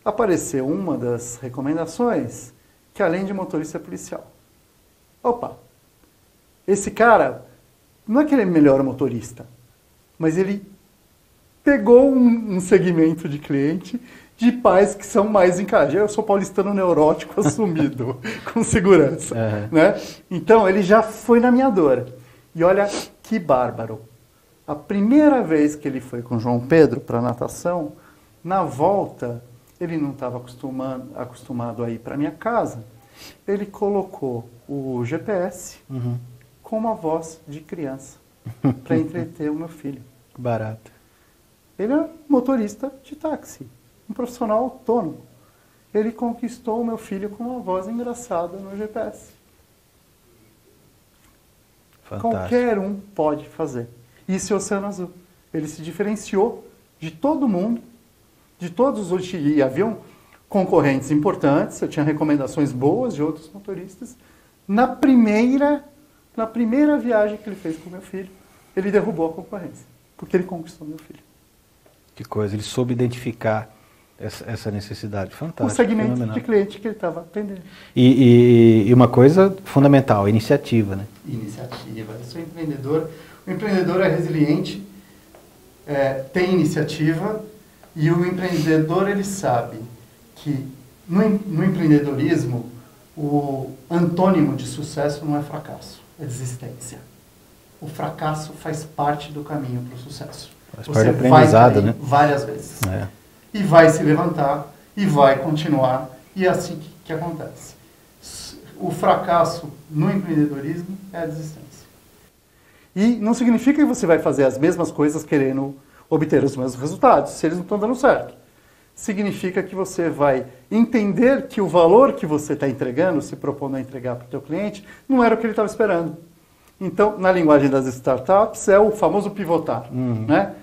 apareceu uma das recomendações que além de motorista é policial. Opa, esse cara, não é que ele é melhor motorista, mas ele pegou um segmento de cliente de pais que são mais encajados. Eu sou paulistano neurótico assumido, com segurança. Né? Então ele já foi na minha dor. E olha que bárbaro. A primeira vez que ele foi com o João Pedro para natação, na volta, ele não estava acostumado a ir para minha casa, ele colocou o GPS com uma voz de criança para entreter o meu filho.
Barato.
Ele é motorista de táxi, um profissional autônomo. Ele conquistou o meu filho com uma voz engraçada no GPS.
Fantástico.
Qualquer um pode fazer. Isso é o Oceano Azul. Ele se diferenciou de todo mundo, de todos os... E haviam concorrentes importantes, eu tinha recomendações boas de outros motoristas. Na primeira viagem que ele fez com o meu filho, ele derrubou a concorrência, porque ele conquistou meu filho.
Que coisa, ele soube identificar essa necessidade. Fantástico.
O segmento fenomenal de cliente que ele estava atendendo.
E uma coisa fundamental, iniciativa, né?
Iniciativa. Eu sou empreendedor. O empreendedor é resiliente, tem iniciativa, e o empreendedor, ele sabe que no empreendedorismo, o antônimo de sucesso não é fracasso, é desistência. O fracasso faz parte do caminho para o sucesso.
Faz parte do aprendizado, né?
Várias vezes. E vai se levantar, e vai continuar, e é assim que acontece. O fracasso no empreendedorismo é a desistência. E não significa que você vai fazer as mesmas coisas querendo obter os mesmos resultados, se eles não estão dando certo. Significa que você vai entender que o valor que você está entregando, se propondo a entregar para o teu cliente, não era o que ele estava esperando. Então, na linguagem das startups, é o famoso pivotar. Né?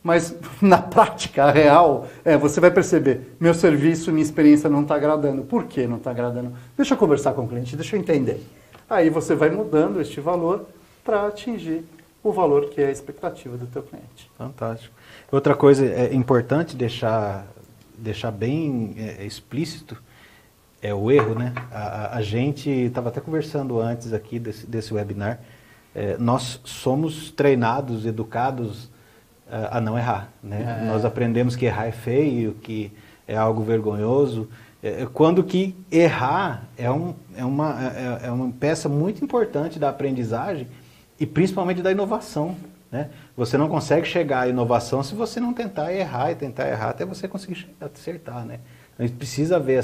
Mas, na prática real, você vai perceber, meu serviço, minha experiência não está agradando. Por que não está agradando? Deixa eu conversar com o cliente, deixa eu entender. Aí você vai mudando este valor para atingir o valor que é a expectativa do teu cliente.
Fantástico. Outra coisa importante deixar bem explícito é o erro, né? A gente estava até conversando antes aqui desse webinar. Nós somos treinados, educados a não errar, né? Nós aprendemos que errar é feio, que é algo vergonhoso, quando que errar é uma peça muito importante da aprendizagem e principalmente da inovação, né? Você não consegue chegar à inovação se você não tentar errar até você conseguir acertar, né? A gente precisa haver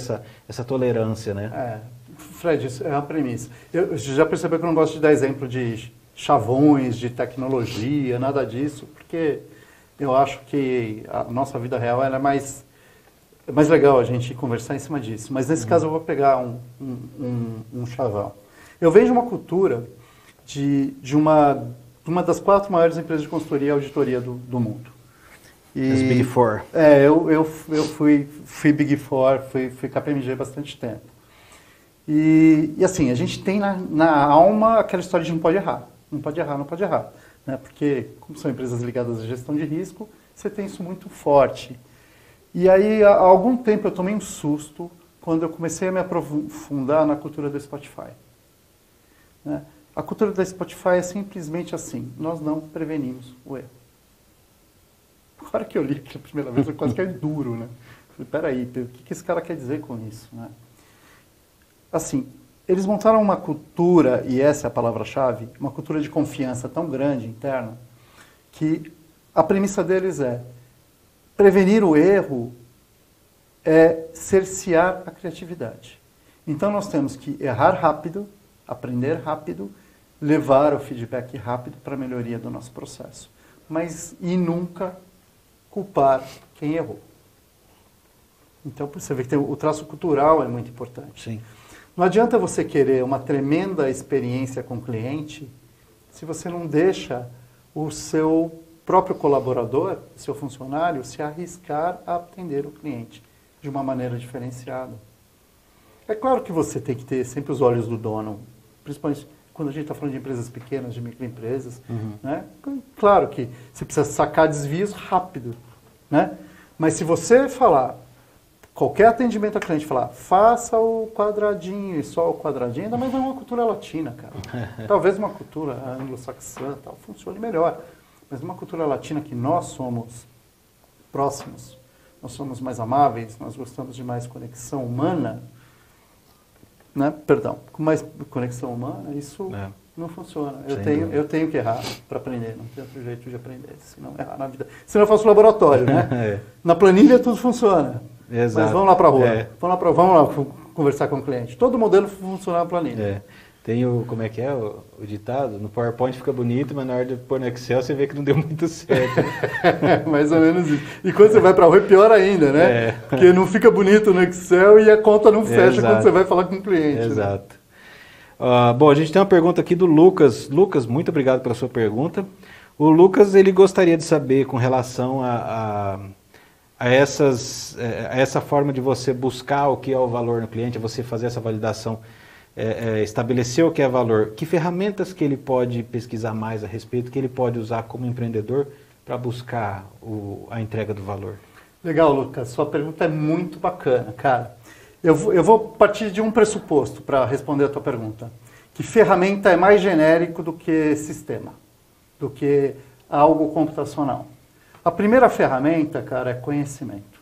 essa tolerância, né?
Fred, isso é uma premissa. Eu já percebi que eu não gosto de dar exemplo de chavões, de tecnologia, nada disso, porque eu acho que a nossa vida real é mais legal a gente conversar em cima disso. Mas nesse caso eu vou pegar um chavão. Eu vejo uma cultura de uma das 4 maiores empresas de consultoria e auditoria do mundo.
As Big Four.
Eu fui Big Four, fui KPMG há bastante tempo. E assim, a gente tem na alma aquela história de não pode errar. Não pode errar, não pode errar. Né? Porque, como são empresas ligadas à gestão de risco, você tem isso muito forte. E aí, há algum tempo, eu tomei um susto quando eu comecei a me aprofundar na cultura do Spotify. Né? A cultura da Spotify é simplesmente assim, nós não prevenimos o erro. Na hora que eu li pela primeira vez, eu quase caí duro, né? Falei, peraí, o que esse cara quer dizer com isso? Né? Assim, eles montaram uma cultura, e essa é a palavra-chave, uma cultura de confiança tão grande, interna, que a premissa deles é prevenir o erro é cercear a criatividade. Então nós temos que errar rápido, aprender rápido, levar o feedback rápido para a melhoria do nosso processo. E nunca culpar quem errou. Então você vê que o traço cultural é muito importante.
Sim.
Não adianta você querer uma tremenda experiência com o cliente se você não deixa o seu próprio colaborador, o seu funcionário, se arriscar a atender o cliente de uma maneira diferenciada. É claro que você tem que ter sempre os olhos do dono, principalmente quando a gente está falando de empresas pequenas, de microempresas. Né? Claro que você precisa sacar desvios rápido. Né? Mas se você falar, qualquer atendimento a cliente falar, faça o quadradinho e só o quadradinho, ainda mais não é uma cultura latina, cara. Talvez uma cultura anglo-saxã tal, funcione melhor. Mas numa cultura latina que nós somos próximos, nós somos mais amáveis, nós gostamos de mais conexão humana, né? Perdão, com mais conexão humana, isso não funciona. Eu tenho que errar para aprender, não tem outro jeito de aprender, senão errar na vida. Senão eu faço laboratório, né? Na planilha tudo funciona.
Exato.
Mas vamos lá para a rua, vamos lá conversar com o cliente. Todo modelo funciona na planilha.
Tem como é que é o ditado? No PowerPoint fica bonito, mas na hora de pôr no Excel você vê que não deu muito certo.
Mais ou menos isso. E quando você vai para a rua é pior ainda, né? Porque não fica bonito no Excel e a conta não fecha quando você vai falar com o cliente.
Exato. Né? Bom, a gente tem uma pergunta aqui do Lucas. Lucas, muito obrigado pela sua pergunta. O Lucas, ele gostaria de saber com relação a essa forma de você buscar o que é o valor no cliente, você fazer essa validação, estabelecer o que é valor, que ferramentas que ele pode pesquisar mais a respeito, que ele pode usar como empreendedor para buscar a entrega do valor?
Legal, Lucas. Sua pergunta é muito bacana, cara. Eu vou partir de um pressuposto para responder a tua pergunta, que ferramenta é mais genérico do que sistema, do que algo computacional. A primeira ferramenta, cara, é conhecimento.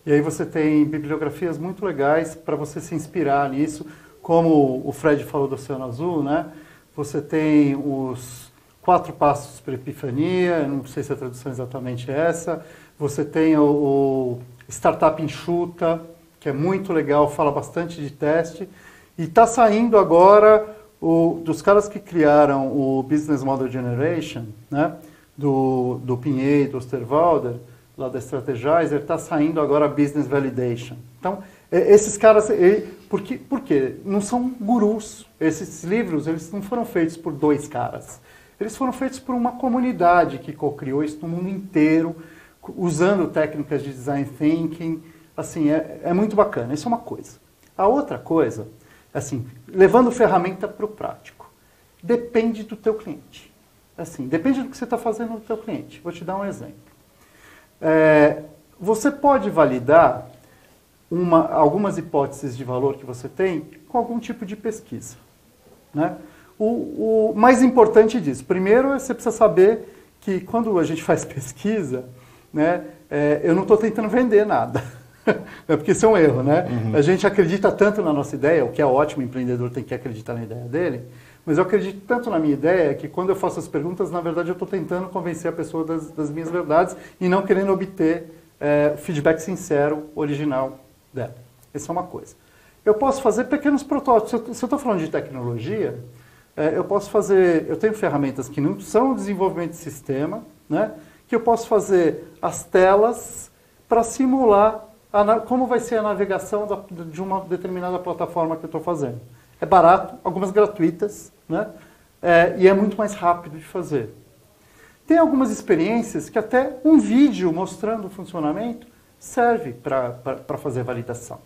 E aí você tem bibliografias muito legais para você se inspirar nisso, como o Fred falou do Oceano Azul, né? Você tem os 4 passos para a epifania, não sei se a tradução é exatamente essa. Você tem o Startup Enxuta, que é muito legal, fala bastante de teste. E está saindo agora dos caras que criaram o Business Model Generation, né? Do Pinheiro, do Osterwalder, lá da Strategizer, está saindo agora a Business Validation. Então, esses caras, por quê? Não são gurus. Esses livros, eles não foram feitos por 2 caras. Eles foram feitos por uma comunidade que co-criou isso no mundo inteiro, usando técnicas de design thinking. Assim, é muito bacana. Isso é uma coisa. A outra coisa, assim, levando ferramenta para o prático. Depende do teu cliente. Assim, depende do que você está fazendo no teu cliente. Vou te dar um exemplo. Você pode validar algumas hipóteses de valor que você tem com algum tipo de pesquisa. Né? O mais importante disso, primeiro, você precisa saber que quando a gente faz pesquisa, né, eu não estou tentando vender nada. Porque isso é um erro, né? A gente acredita tanto na nossa ideia, o que é ótimo, o empreendedor tem que acreditar na ideia dele, mas eu acredito tanto na minha ideia que quando eu faço as perguntas, na verdade eu estou tentando convencer a pessoa das minhas verdades e não querendo obter feedback sincero, original dela. Essa é uma coisa. Eu posso fazer pequenos protótipos. Se eu estou falando de tecnologia, eu tenho ferramentas que não são desenvolvimento de sistema, né? Que eu posso fazer as telas para simular como vai ser a navegação de uma determinada plataforma que eu estou fazendo. É barato, algumas gratuitas, né? E é muito mais rápido de fazer. Tem algumas experiências que até um vídeo mostrando o funcionamento serve para fazer validação.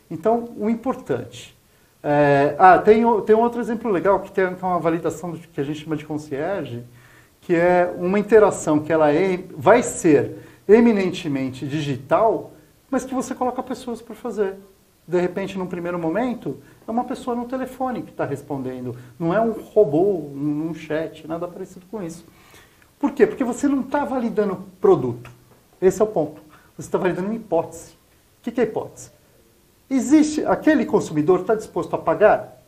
Então, o importante... tem outro exemplo legal, que tem uma validação que a gente chama de concierge, que é uma interação que ela vai ser eminentemente digital, mas que você coloca pessoas para fazer. De repente, num primeiro momento, é uma pessoa no telefone que está respondendo. Não é um robô, um chat, nada parecido com isso. Por quê? Porque você não está validando produto. Esse é o ponto. Você está validando uma hipótese. O que é hipótese? Existe, aquele consumidor está disposto a pagar?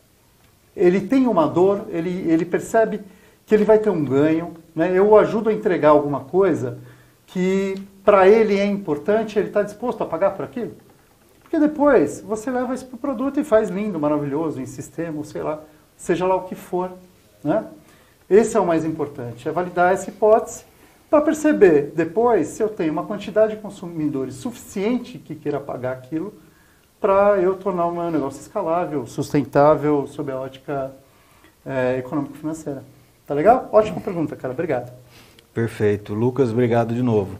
Ele tem uma dor, ele percebe que ele vai ter um ganho. Né? Eu o ajudo a entregar alguma coisa que para ele é importante, ele está disposto a pagar por aquilo? Porque depois você leva isso para o produto e faz lindo, maravilhoso, em sistema, ou sei lá, seja lá o que for, né? Esse é o mais importante, é validar essa hipótese para perceber depois se eu tenho uma quantidade de consumidores suficiente que queira pagar aquilo para eu tornar o meu negócio escalável, sustentável, sob a ótica econômico-financeira. Tá legal? Ótima pergunta, cara. Obrigado.
Perfeito. Lucas, obrigado de novo.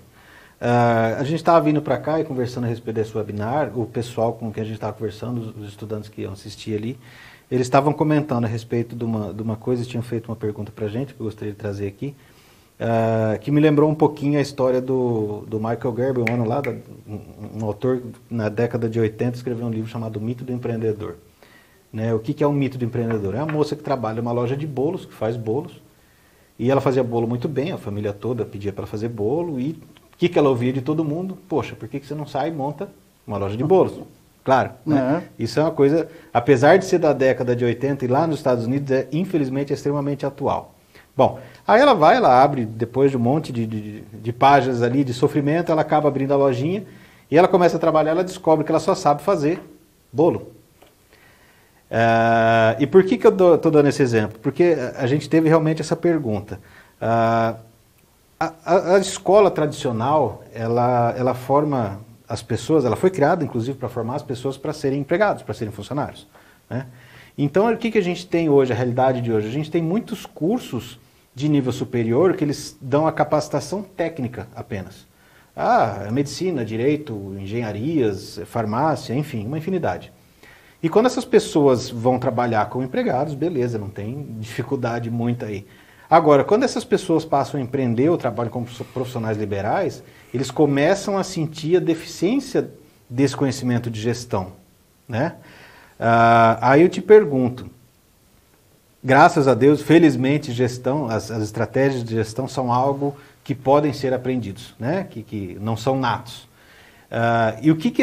A gente estava vindo para cá e conversando a respeito desse webinar, o pessoal com quem a gente estava conversando, os estudantes que iam assistir ali, eles estavam comentando a respeito de uma coisa, tinham feito uma pergunta para a gente, que eu gostaria de trazer aqui, que me lembrou um pouquinho a história do Michael Gerber, um autor na década de 80, escreveu um livro chamado O Mito do Empreendedor. Né? O que é um mito do empreendedor? É uma moça que trabalha em uma loja de bolos, que faz bolos, e ela fazia bolo muito bem, a família toda pedia para ela fazer bolo, e o que ela ouvia de todo mundo? Poxa, por que você não sai e monta uma loja de bolos? Claro, né? Isso é uma coisa, apesar de ser da década de 80 e lá nos Estados Unidos, infelizmente é extremamente atual. Bom, aí ela abre, depois de um monte de páginas ali de sofrimento, ela acaba abrindo a lojinha e ela começa a trabalhar, ela descobre que ela só sabe fazer bolo. E por que eu estou dando esse exemplo? Porque a gente teve realmente essa pergunta. A escola tradicional, ela forma as pessoas, ela foi criada inclusive para formar as pessoas para serem empregados, para serem funcionários, né? Então o que a gente tem hoje, a realidade de hoje? A gente tem muitos cursos de nível superior que eles dão a capacitação técnica apenas. Medicina, direito, engenharias, farmácia, enfim, uma infinidade. E quando essas pessoas vão trabalhar como empregados, beleza, não tem dificuldade muita aí. Agora, quando essas pessoas passam a empreender ou trabalham como profissionais liberais, eles começam a sentir a deficiência desse conhecimento de gestão, né? Aí eu te pergunto, graças a Deus, felizmente, gestão, as estratégias de gestão são algo que podem ser aprendidos, né? Que não são natos. E o que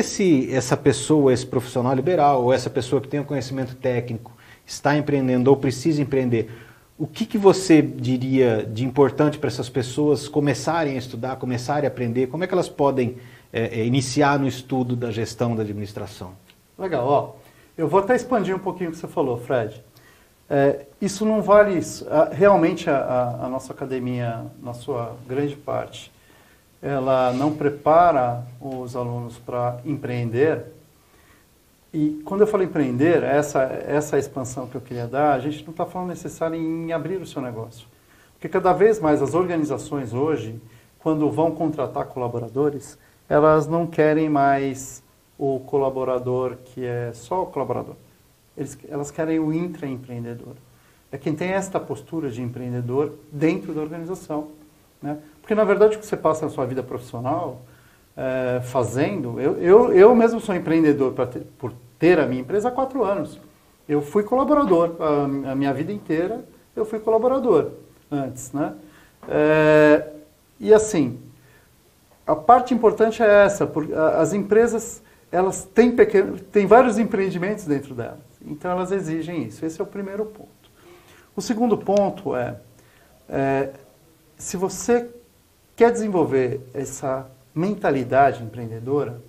essa pessoa, esse profissional liberal, ou essa pessoa que tem um conhecimento técnico, está empreendendo ou precisa empreender, o que você diria de importante para essas pessoas começarem a estudar, começarem a aprender? Como é que elas podem iniciar no estudo da gestão da administração?
Legal, ó. Eu vou até expandir um pouquinho o que você falou, Fred. Isso não vale isso. Realmente a nossa academia, na sua grande parte, ela não prepara os alunos para empreender. E quando eu falo empreender, essa expansão que eu queria dar, a gente não está falando necessário em abrir o seu negócio. Porque cada vez mais as organizações hoje, quando vão contratar colaboradores, elas não querem mais o colaborador que é só o colaborador. Elas querem o intraempreendedor. É quem tem esta postura de empreendedor dentro da organização, né? Porque, na verdade, o que você passa na sua vida profissional fazendo... Eu mesmo sou empreendedor por ter a minha empresa há 4 anos. Eu fui colaborador. A minha vida inteira eu fui colaborador antes, né? E assim, a parte importante é essa. Porque as empresas, elas têm vários empreendimentos dentro delas. Então, elas exigem isso. Esse é o primeiro ponto. O segundo ponto se você quer desenvolver essa mentalidade empreendedora,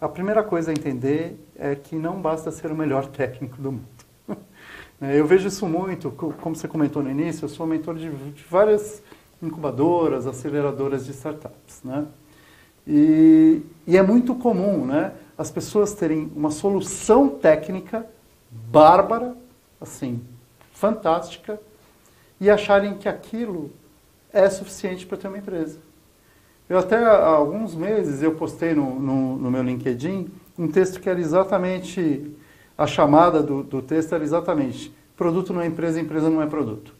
a primeira coisa a entender é que não basta ser o melhor técnico do mundo. Eu vejo isso muito, como você comentou no início, eu sou mentor de várias incubadoras, aceleradoras de startups, né? E é muito comum, né, as pessoas terem uma solução técnica bárbara, assim, fantástica, e acharem que aquilo é suficiente para ter uma empresa. Eu até há alguns meses eu postei no meu LinkedIn um texto que era exatamente, a chamada do texto era exatamente, produto não é empresa, empresa não é produto.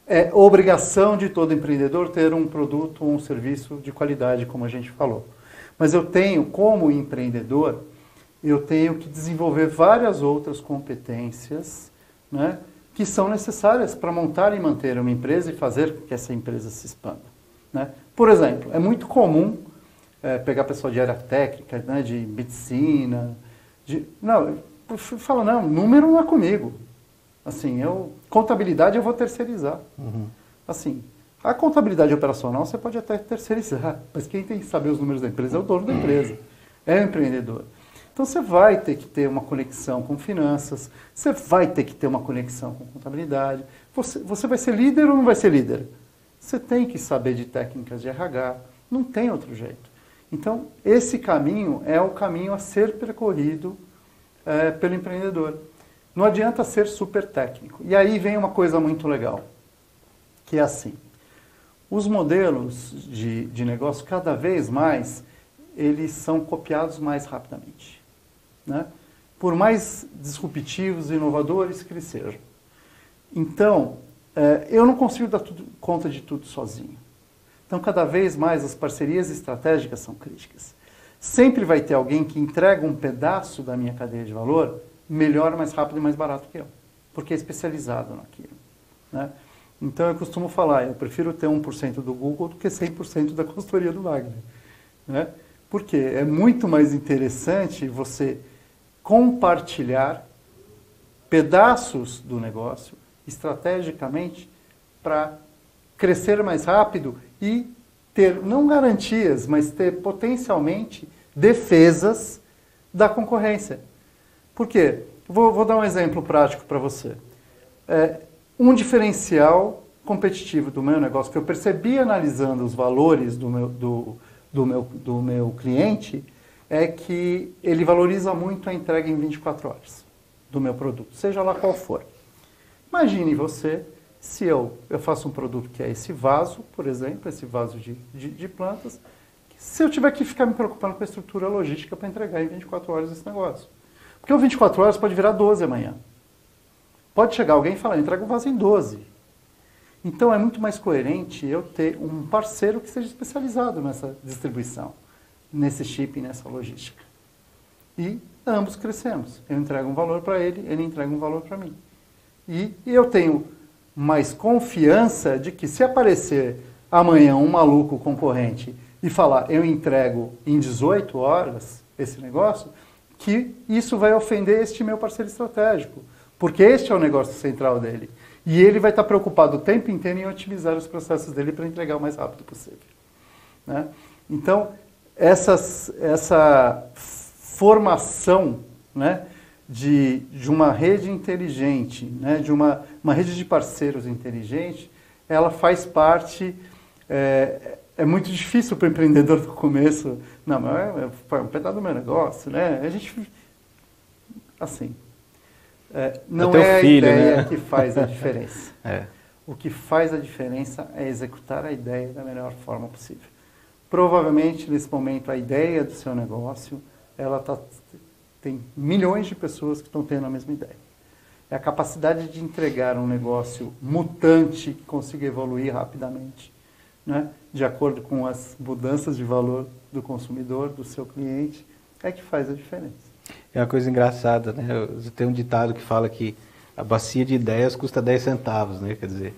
É obrigação de todo empreendedor ter um produto ou um serviço de qualidade, como a gente falou. Mas eu tenho, como empreendedor, eu tenho que desenvolver várias outras competências, né, que são necessárias para montar e manter uma empresa e fazer com que essa empresa se expanda, né? Por exemplo, é muito comum pegar pessoal de área técnica, né, de medicina, fala, número não é comigo. Assim, contabilidade eu vou terceirizar. Uhum. Assim, a contabilidade operacional você pode até terceirizar, mas quem tem que saber os números da empresa é o dono da empresa, é o empreendedor. Então, Então você vai ter que ter uma conexão com finanças, você vai ter que ter uma conexão com contabilidade. Você vai ser líder ou não vai ser líder? Você tem que saber de técnicas de RH, não tem outro jeito. Então, esse caminho é o caminho a ser percorrido pelo empreendedor. Não adianta ser super técnico. E aí vem uma coisa muito legal, que é assim, os modelos de negócio, cada vez mais, eles são copiados mais rapidamente, né? Por mais disruptivos e inovadores que eles sejam. Então, eu não consigo dar conta de tudo sozinho. Então, cada vez mais, as parcerias estratégicas são críticas. Sempre vai ter alguém que entrega um pedaço da minha cadeia de valor melhor, mais rápido e mais barato que eu, porque é especializado naquilo, né? Então, eu costumo falar, eu prefiro ter 1% do Google do que 100% da consultoria do Wagner, né? Porque é muito mais interessante você compartilhar pedaços do negócio estrategicamente para crescer mais rápido e ter, não garantias, mas ter potencialmente defesas da concorrência. Por quê? Vou dar um exemplo prático para você. Um diferencial competitivo do meu negócio, que eu percebi analisando os valores do meu cliente, é que ele valoriza muito a entrega em 24 horas do meu produto, seja lá qual for. Imagine você, se eu faço um produto que é esse vaso, por exemplo, esse vaso de plantas, se eu tiver que ficar me preocupando com a estrutura logística para entregar em 24 horas esse negócio. Porque o 24 horas pode virar 12 amanhã. Pode chegar alguém e falar, entrega o vaso em 12. Então é muito mais coerente eu ter um parceiro que seja especializado nessa distribuição, nesse shipping, nessa logística. E ambos crescemos. Eu entrego um valor para ele, ele entrega um valor para mim. E eu tenho mais confiança de que se aparecer amanhã um maluco concorrente e falar, eu entrego em 18 horas esse negócio, que isso vai ofender este meu parceiro estratégico. Porque este é o negócio central dele. E ele vai estar preocupado o tempo inteiro em otimizar os processos dele para entregar o mais rápido possível, né? Então, essa formação, né, de uma rede inteligente, né, de uma rede de parceiros inteligente, ela faz parte... É muito difícil para o empreendedor no começo. Não, mas é um pedaço do meu negócio, né? A gente... Assim... não é a ideia, né, que faz a diferença. O que faz a diferença é executar a ideia da melhor forma possível. Provavelmente, nesse momento, a ideia do seu negócio, tem milhões de pessoas que estão tendo a mesma ideia. É a capacidade de entregar um negócio mutante que consiga evoluir rapidamente, né, de acordo com as mudanças de valor do consumidor, do seu cliente, é que faz a diferença.
É uma coisa engraçada, né? Tem um ditado que fala que a bacia de ideias custa 10 centavos, né? Quer dizer,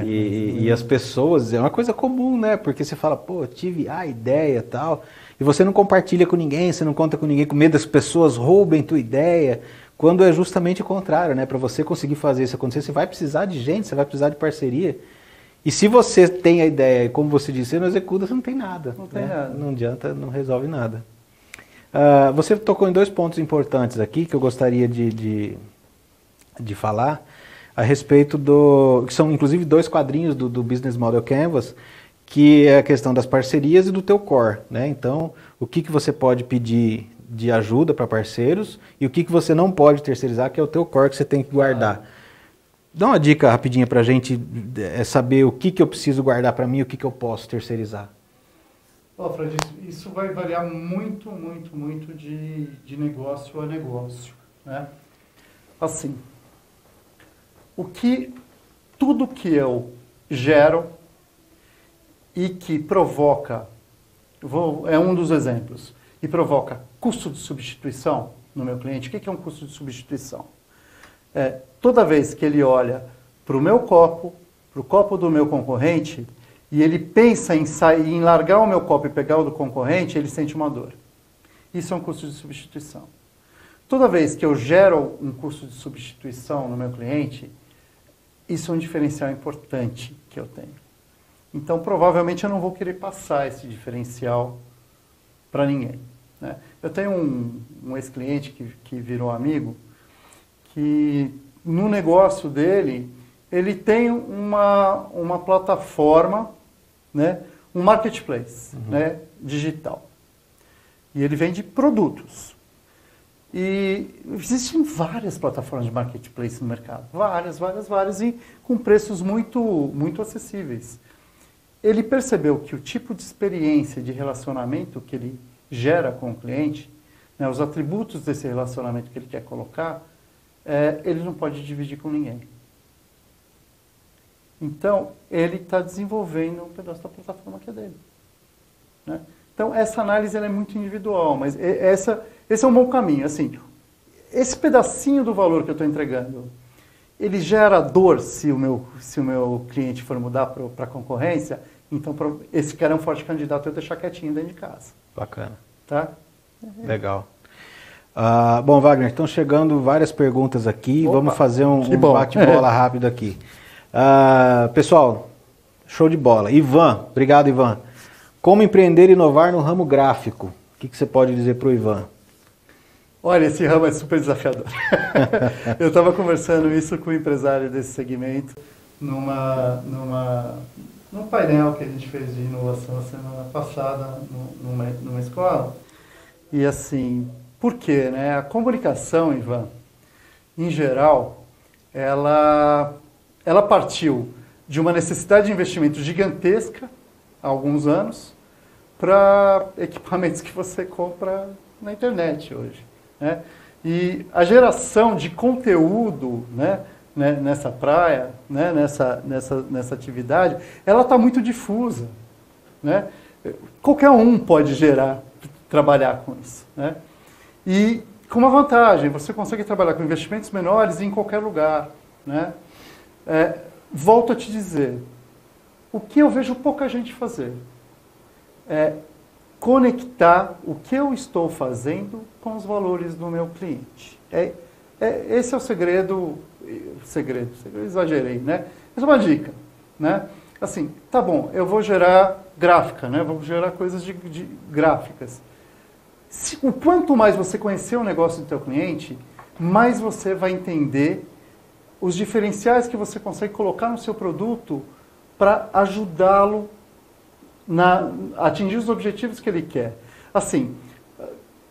e as pessoas, é uma coisa comum, né? Porque você fala, pô, tive a ideia e tal, e você não compartilha com ninguém, você não conta com ninguém, com medo das pessoas roubem tua ideia, quando é justamente o contrário, né? Para você conseguir fazer isso acontecer, você vai precisar de gente, você vai precisar de parceria. E se você tem a ideia, e como você disse, você não executa, você não tem nada.
Não tem nada.
Não adianta, não resolve nada. Você tocou em 2 pontos importantes aqui que eu gostaria de falar a respeito que são inclusive 2 quadrinhos do Business Model Canvas, que é a questão das parcerias e do teu core, né? Então, o que você pode pedir de ajuda para parceiros e o que você não pode terceirizar, que é o teu core que você tem que guardar. Dá uma dica rapidinha para a gente saber o que eu preciso guardar para mim e o que eu posso terceirizar.
Fred, isso vai variar muito, muito, muito de negócio a negócio, né? Assim, tudo que eu gero e que provoca, é um dos exemplos, e provoca custo de substituição no meu cliente. O que é um custo de substituição? Toda vez que ele olha para o meu copo, para o copo do meu concorrente, e ele pensa em largar o meu copo e pegar o do concorrente, ele sente uma dor. Isso é um custo de substituição. Toda vez que eu gero um custo de substituição no meu cliente, isso é um diferencial importante que eu tenho. Então, provavelmente, eu não vou querer passar esse diferencial para ninguém, né? Eu tenho um ex-cliente que virou amigo, que no negócio dele, ele tem uma plataforma, né? Um marketplace, né? Digital. E ele vende produtos. E existem várias plataformas de marketplace no mercado. Várias, e com preços muito acessíveis. Ele percebeu que o tipo de experiência de relacionamento que ele gera com o cliente, né, os atributos desse relacionamento que ele quer colocar, ele não pode dividir com ninguém. Então, ele está desenvolvendo um pedaço da plataforma que é dele, né? Então, essa análise ela é muito individual, mas esse é um bom caminho. Assim, esse pedacinho do valor que eu estou entregando, ele gera dor se o meu cliente for mudar para a concorrência, então esse cara é um forte candidato a eu deixar quietinho dentro de casa.
Bacana.
Tá?
Legal. Bom, Wagner, estão chegando várias perguntas aqui.
Opa,
vamos fazer um bate-bola rápido aqui. Pessoal, show de bola. Ivan, obrigado, Ivan. Como empreender e inovar no ramo gráfico? O que você pode dizer para o Ivan?
Olha, esse ramo é super desafiador. Eu estava conversando isso com um empresário desse segmento num painel que a gente fez de inovação a semana passada numa escola. E assim, por quê, né? A comunicação, Ivan, em geral, ela partiu de uma necessidade de investimento gigantesca há alguns anos para equipamentos que você compra na internet hoje, né? E a geração de conteúdo, né, nessa praia, né, nessa atividade, ela está muito difusa, né? Qualquer um pode trabalhar com isso, né? E com uma vantagem, você consegue trabalhar com investimentos menores em qualquer lugar, né? Volto a te dizer, o que eu vejo pouca gente fazer é conectar o que eu estou fazendo com os valores do meu cliente. Esse é o segredo, exagerei, né? Essa é uma dica, né? Assim, tá bom, eu vou gerar gráfica, né? Vou gerar coisas de gráficas. O quanto mais você conhecer o negócio do teu cliente, mais você vai entender os diferenciais que você consegue colocar no seu produto para ajudá-lo a atingir os objetivos que ele quer. Assim,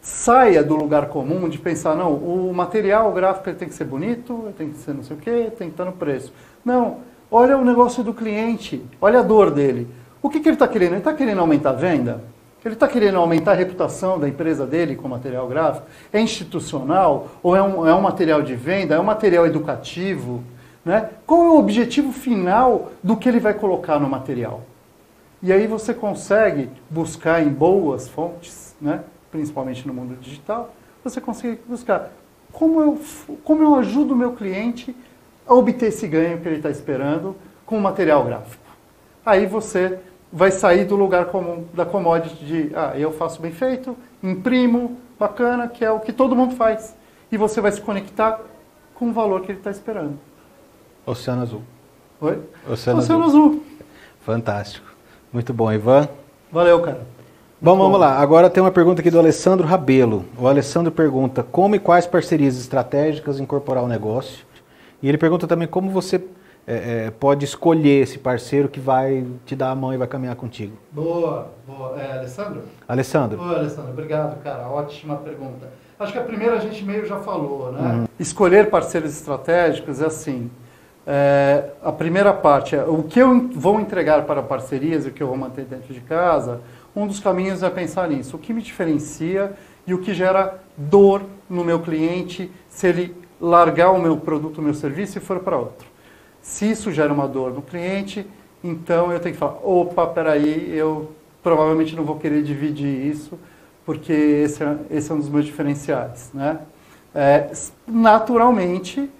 saia do lugar comum de pensar, não, o material gráfico ele tem que ser bonito, ele tem que ser não sei o quê, tem que estar no preço. Não, olha o negócio do cliente, olha a dor dele. O que ele está querendo? Ele está querendo aumentar a venda? Ele está querendo aumentar a reputação da empresa dele com material gráfico? É institucional? Ou é um material de venda? É um material educativo? Né? Qual é o objetivo final do que ele vai colocar no material? E aí você consegue buscar em boas fontes, né? Principalmente no mundo digital, você consegue buscar como eu ajudo o meu cliente a obter esse ganho que ele está esperando com o material gráfico. Aí você vai sair do lugar comum, da commodity de, eu faço bem feito, imprimo, bacana, que é o que todo mundo faz. E você vai se conectar com o valor que ele está esperando.
Oceano Azul.
Oi?
Oceano
Azul.
Fantástico. Muito bom, Ivan.
Valeu, cara.
Bom, vamos lá. Agora tem uma pergunta aqui do Alessandro Rabelo. O Alessandro pergunta como e quais parcerias estratégicas incorporar ao negócio. E ele pergunta também como você pode escolher esse parceiro que vai te dar a mão e vai caminhar contigo.
Boa. Alessandro?
Alessandro.
Boa, Alessandro. Obrigado, cara. Ótima pergunta. Acho que a primeira a gente meio já falou, né? Escolher parceiros estratégicos é assim. A primeira parte é o que eu vou entregar para parcerias e o que eu vou manter dentro de casa. Um dos caminhos é pensar nisso. O que me diferencia e o que gera dor no meu cliente se ele largar o meu produto, o meu serviço e for para outro. Se isso gera uma dor no cliente, então eu tenho que falar, opa, peraí, eu provavelmente não vou querer dividir isso, porque esse é um dos meus diferenciais, né? Naturalmente,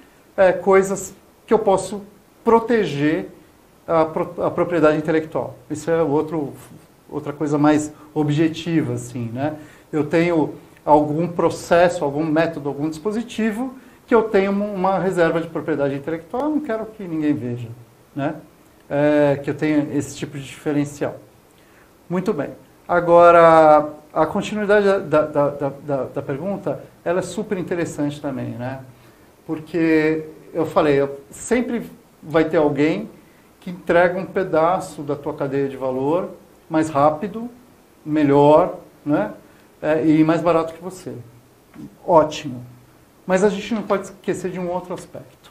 coisas que eu posso proteger a propriedade intelectual. Isso é outra coisa mais objetiva, assim, né? Eu tenho algum processo, algum método, algum dispositivo que eu tenho uma reserva de propriedade intelectual, eu não quero que ninguém veja, né? Que eu tenha esse tipo de diferencial. Muito bem. Agora, a continuidade da pergunta, ela é super interessante também, né? Porque eu falei, sempre vai ter alguém que entrega um pedaço da tua cadeia de valor mais rápido, melhor, né? E mais barato que você. Ótimo. Mas a gente não pode esquecer de um outro aspecto.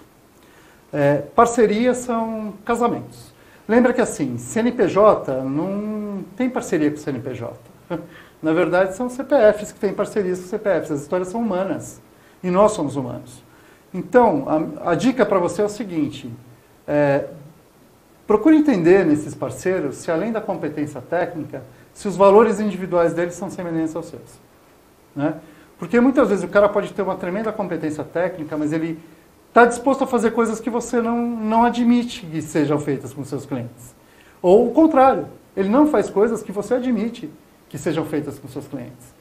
Parcerias são casamentos. Lembra que assim, CNPJ não tem parceria com CNPJ. Na verdade, são CPFs que têm parcerias com CPFs. As histórias são humanas. E nós somos humanos. Então, a dica para você é o seguinte. Procure entender nesses parceiros se, além da competência técnica, se os valores individuais deles são semelhantes aos seus. Né? Porque muitas vezes o cara pode ter uma tremenda competência técnica, mas ele está disposto a fazer coisas que você não admite que sejam feitas com seus clientes. Ou o contrário, ele não faz coisas que você admite que sejam feitas com seus clientes.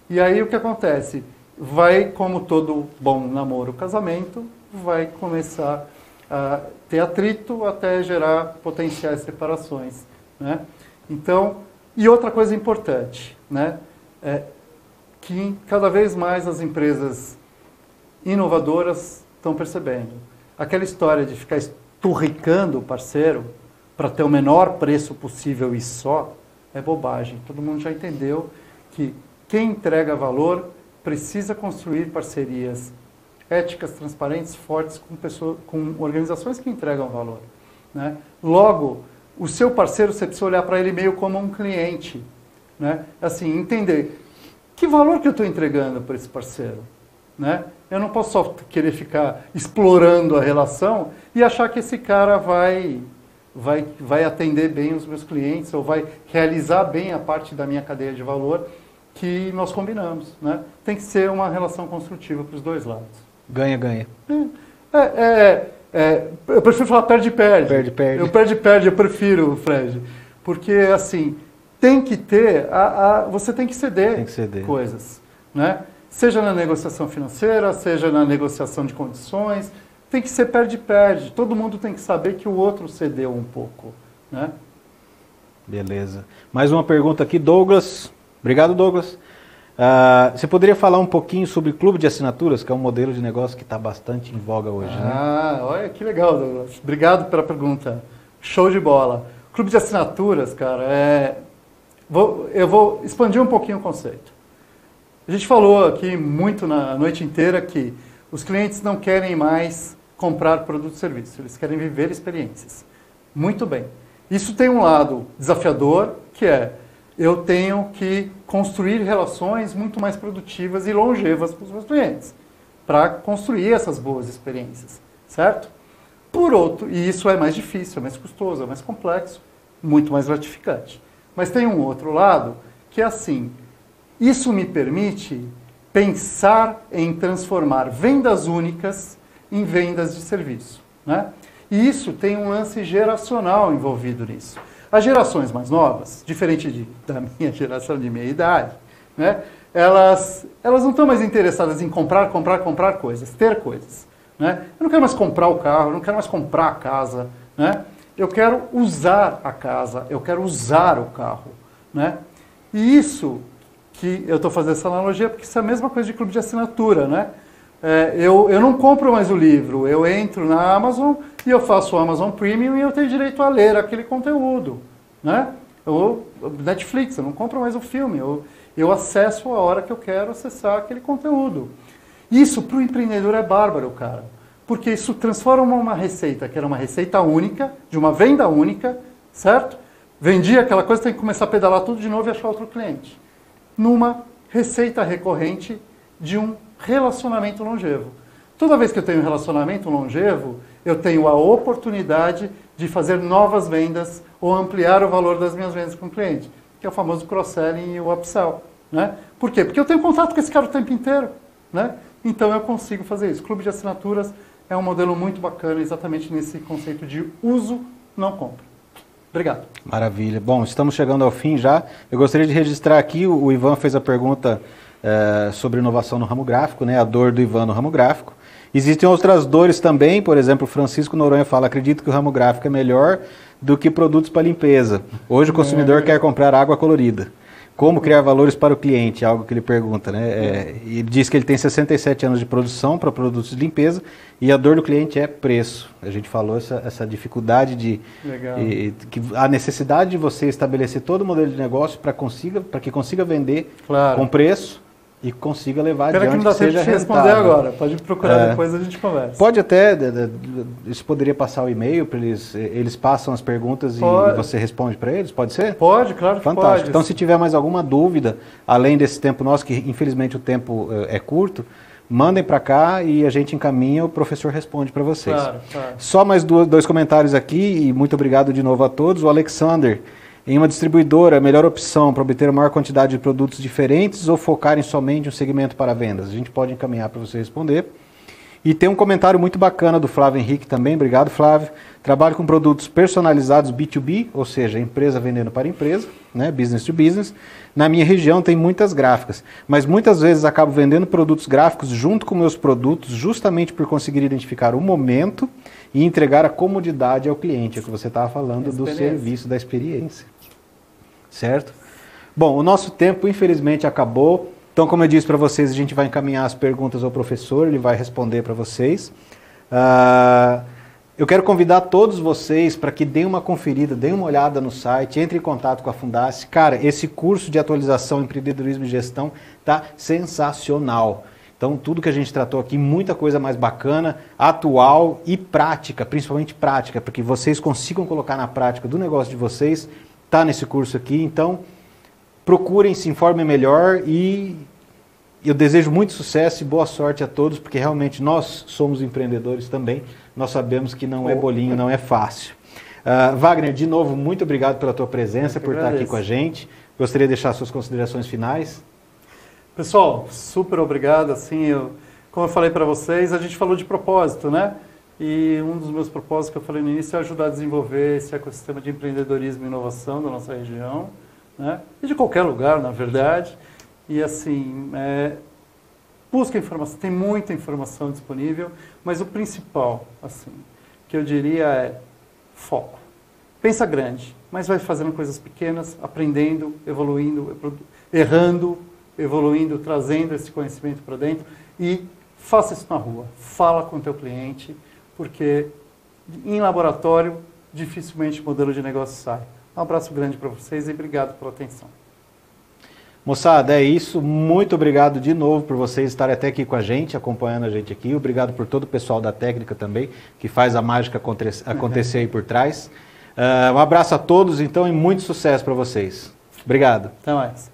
E aí o que acontece? Vai, como todo bom namoro, casamento, vai começar a ter atrito até gerar potenciais separações. Né? Então, e outra coisa importante, né? Que cada vez mais as empresas inovadoras estão percebendo. Aquela história de ficar esturricando o parceiro para ter o menor preço possível e só, é bobagem. Todo mundo já entendeu que quem entrega valor precisa construir parcerias éticas, transparentes, fortes com organizações que entregam valor. Né? Logo, o seu parceiro, você precisa olhar para ele meio como um cliente. Né? Assim, entender que valor que eu estou entregando para esse parceiro. Né? Eu não posso só querer ficar explorando a relação e achar que esse cara vai atender bem os meus clientes ou vai realizar bem a parte da minha cadeia de valor que nós combinamos. Né? Tem que ser uma relação construtiva para os dois lados.
Ganha-ganha.
Eu prefiro falar perde-perde.
Perde-perde.
Eu perde-perde, eu prefiro, Fred. Porque, assim, tem que ter, você tem que ceder coisas. Né? Seja na negociação financeira, seja na negociação de condições, tem que ser perde-perde. Todo mundo tem que saber que o outro cedeu um pouco. Né?
Beleza. Mais uma pergunta aqui, Douglas. Obrigado, Douglas. Você poderia falar um pouquinho sobre clube de assinaturas, que é um modelo de negócio que está bastante em voga hoje, né?
Olha que legal, Douglas. Obrigado pela pergunta. Show de bola. Clube de assinaturas, cara, eu vou expandir um pouquinho o conceito. A gente falou aqui muito na noite inteira que os clientes não querem mais comprar produto e serviço, eles querem viver experiências. Muito bem. Isso tem um lado desafiador, que é eu tenho que construir relações muito mais produtivas e longevas com os meus clientes, para construir essas boas experiências, certo? Por outro, e isso é mais difícil, é mais custoso, é mais complexo, muito mais gratificante. Mas tem um outro lado, que é assim, isso me permite pensar em transformar vendas únicas em vendas de serviço, né? E isso tem um lance geracional envolvido nisso. As gerações mais novas, diferente da minha geração de meia idade, né, elas não estão mais interessadas em comprar coisas, ter coisas. Né? Eu não quero mais comprar o carro, eu não quero mais comprar a casa. Né? Eu quero usar a casa, eu quero usar o carro. Né? E isso, que eu estou fazendo essa analogia, porque isso é a mesma coisa de clube de assinatura. Né? Eu não compro mais o livro, eu entro na Amazon e eu faço o Amazon Premium e eu tenho direito a ler aquele conteúdo. Né? Netflix, eu não compro mais o filme, eu acesso a hora que eu quero acessar aquele conteúdo. Isso para o empreendedor é bárbaro, cara, porque isso transforma uma receita, que era uma receita única, de uma venda única, certo? Vendi aquela coisa, tem que começar a pedalar tudo de novo e achar outro cliente. Numa receita recorrente de um relacionamento longevo. Toda vez que eu tenho um relacionamento longevo, eu tenho a oportunidade de fazer novas vendas ou ampliar o valor das minhas vendas com o cliente, que é o famoso cross-selling e o upsell. Né? Por quê? Porque eu tenho contato com esse cara o tempo inteiro. Né? Então eu consigo fazer isso. Clube de assinaturas é um modelo muito bacana, exatamente nesse conceito de uso, não compra. Obrigado.
Maravilha. Bom, estamos chegando ao fim já. Eu gostaria de registrar aqui, o Ivan fez a pergunta sobre inovação no ramo gráfico, né? A dor do Ivan no ramo gráfico. Existem outras dores também, por exemplo, o Francisco Noronha fala, acredito que o ramo gráfico é melhor do que produtos para limpeza. Hoje o consumidor quer comprar água colorida. Como criar valores para o cliente, algo que ele pergunta, né? Ele diz que ele tem 67 anos de produção para produtos de limpeza e a dor do cliente é preço. A gente falou essa dificuldade a necessidade de você estabelecer todo o modelo de negócio para que consiga vender com preço e consiga levar adiante,
que não dá tempo de responder agora. Pode procurar depois, a gente conversa.
Pode até, isso poderia passar o e-mail para eles passam as perguntas e você responde para eles, pode ser?
Pode, claro que
Fantástico.
pode.
Então, se tiver mais alguma dúvida, além desse tempo nosso, que infelizmente o tempo é curto, mandem para cá e a gente encaminha, o professor responde para vocês.
Claro.
Só mais dois comentários aqui e muito obrigado de novo a todos. O Alexander, em uma distribuidora, a melhor opção para obter a maior quantidade de produtos diferentes ou focar em somente um segmento para vendas? A gente pode encaminhar para você responder. E tem um comentário muito bacana do Flávio Henrique também, obrigado Flávio. Trabalho com produtos personalizados B2B, ou seja, empresa vendendo para empresa, né, business to business. Na minha região tem muitas gráficas, mas muitas vezes acabo vendendo produtos gráficos junto com meus produtos, justamente por conseguir identificar o momento e entregar a comodidade ao cliente, é o que você estava falando do serviço, da experiência. Certo? Bom, o nosso tempo infelizmente acabou, então como eu disse para vocês, a gente vai encaminhar as perguntas ao professor, ele vai responder para vocês. Eu quero convidar todos vocês para que deem uma conferida, deem uma olhada no site, entre em contato com a Fundace. Cara, esse curso de atualização, empreendedorismo e gestão está sensacional. Então, tudo que a gente tratou aqui, muita coisa mais bacana, atual e prática, principalmente prática, para que vocês consigam colocar na prática do negócio de vocês, está nesse curso aqui. Então, procurem, se informem melhor e eu desejo muito sucesso e boa sorte a todos, porque realmente nós somos empreendedores também, nós sabemos que não é bolinho, não é fácil. Wagner, de novo, muito obrigado pela tua presença, por estar aqui com a gente. Gostaria de deixar suas considerações finais.
Pessoal, super obrigado. Assim, como eu falei para vocês, a gente falou de propósito, né? E um dos meus propósitos que eu falei no início é ajudar a desenvolver esse ecossistema de empreendedorismo e inovação da nossa região, né? E de qualquer lugar, na verdade. E assim, busca informação, tem muita informação disponível, mas o principal, assim, que eu diria é foco. Pensa grande, mas vai fazendo coisas pequenas, aprendendo, evoluindo, errando, evoluindo, trazendo esse conhecimento para dentro e faça isso na rua. Fala com o teu cliente, porque em laboratório dificilmente o modelo de negócio sai. Um abraço grande para vocês e obrigado pela atenção.
Moçada, é isso. Muito obrigado de novo por vocês estarem até aqui com a gente, acompanhando a gente aqui. Obrigado por todo o pessoal da técnica também, que faz a mágica acontecer aí por trás. Um abraço a todos, então, e muito sucesso para vocês. Obrigado.
Até mais.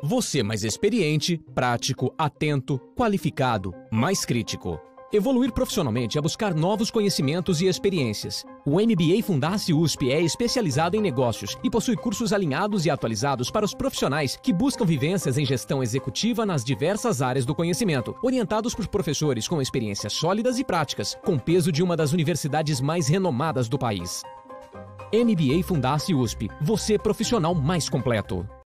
Você mais experiente, prático, atento, qualificado, mais crítico. Evoluir profissionalmente é buscar novos conhecimentos e experiências. O MBA Fundace USP é especializado em negócios e possui cursos alinhados e atualizados para os profissionais que buscam vivências em gestão executiva nas diversas áreas do conhecimento, orientados por professores com experiências sólidas e práticas, com peso de uma das universidades mais renomadas do país. MBA Fundace USP, você profissional mais completo.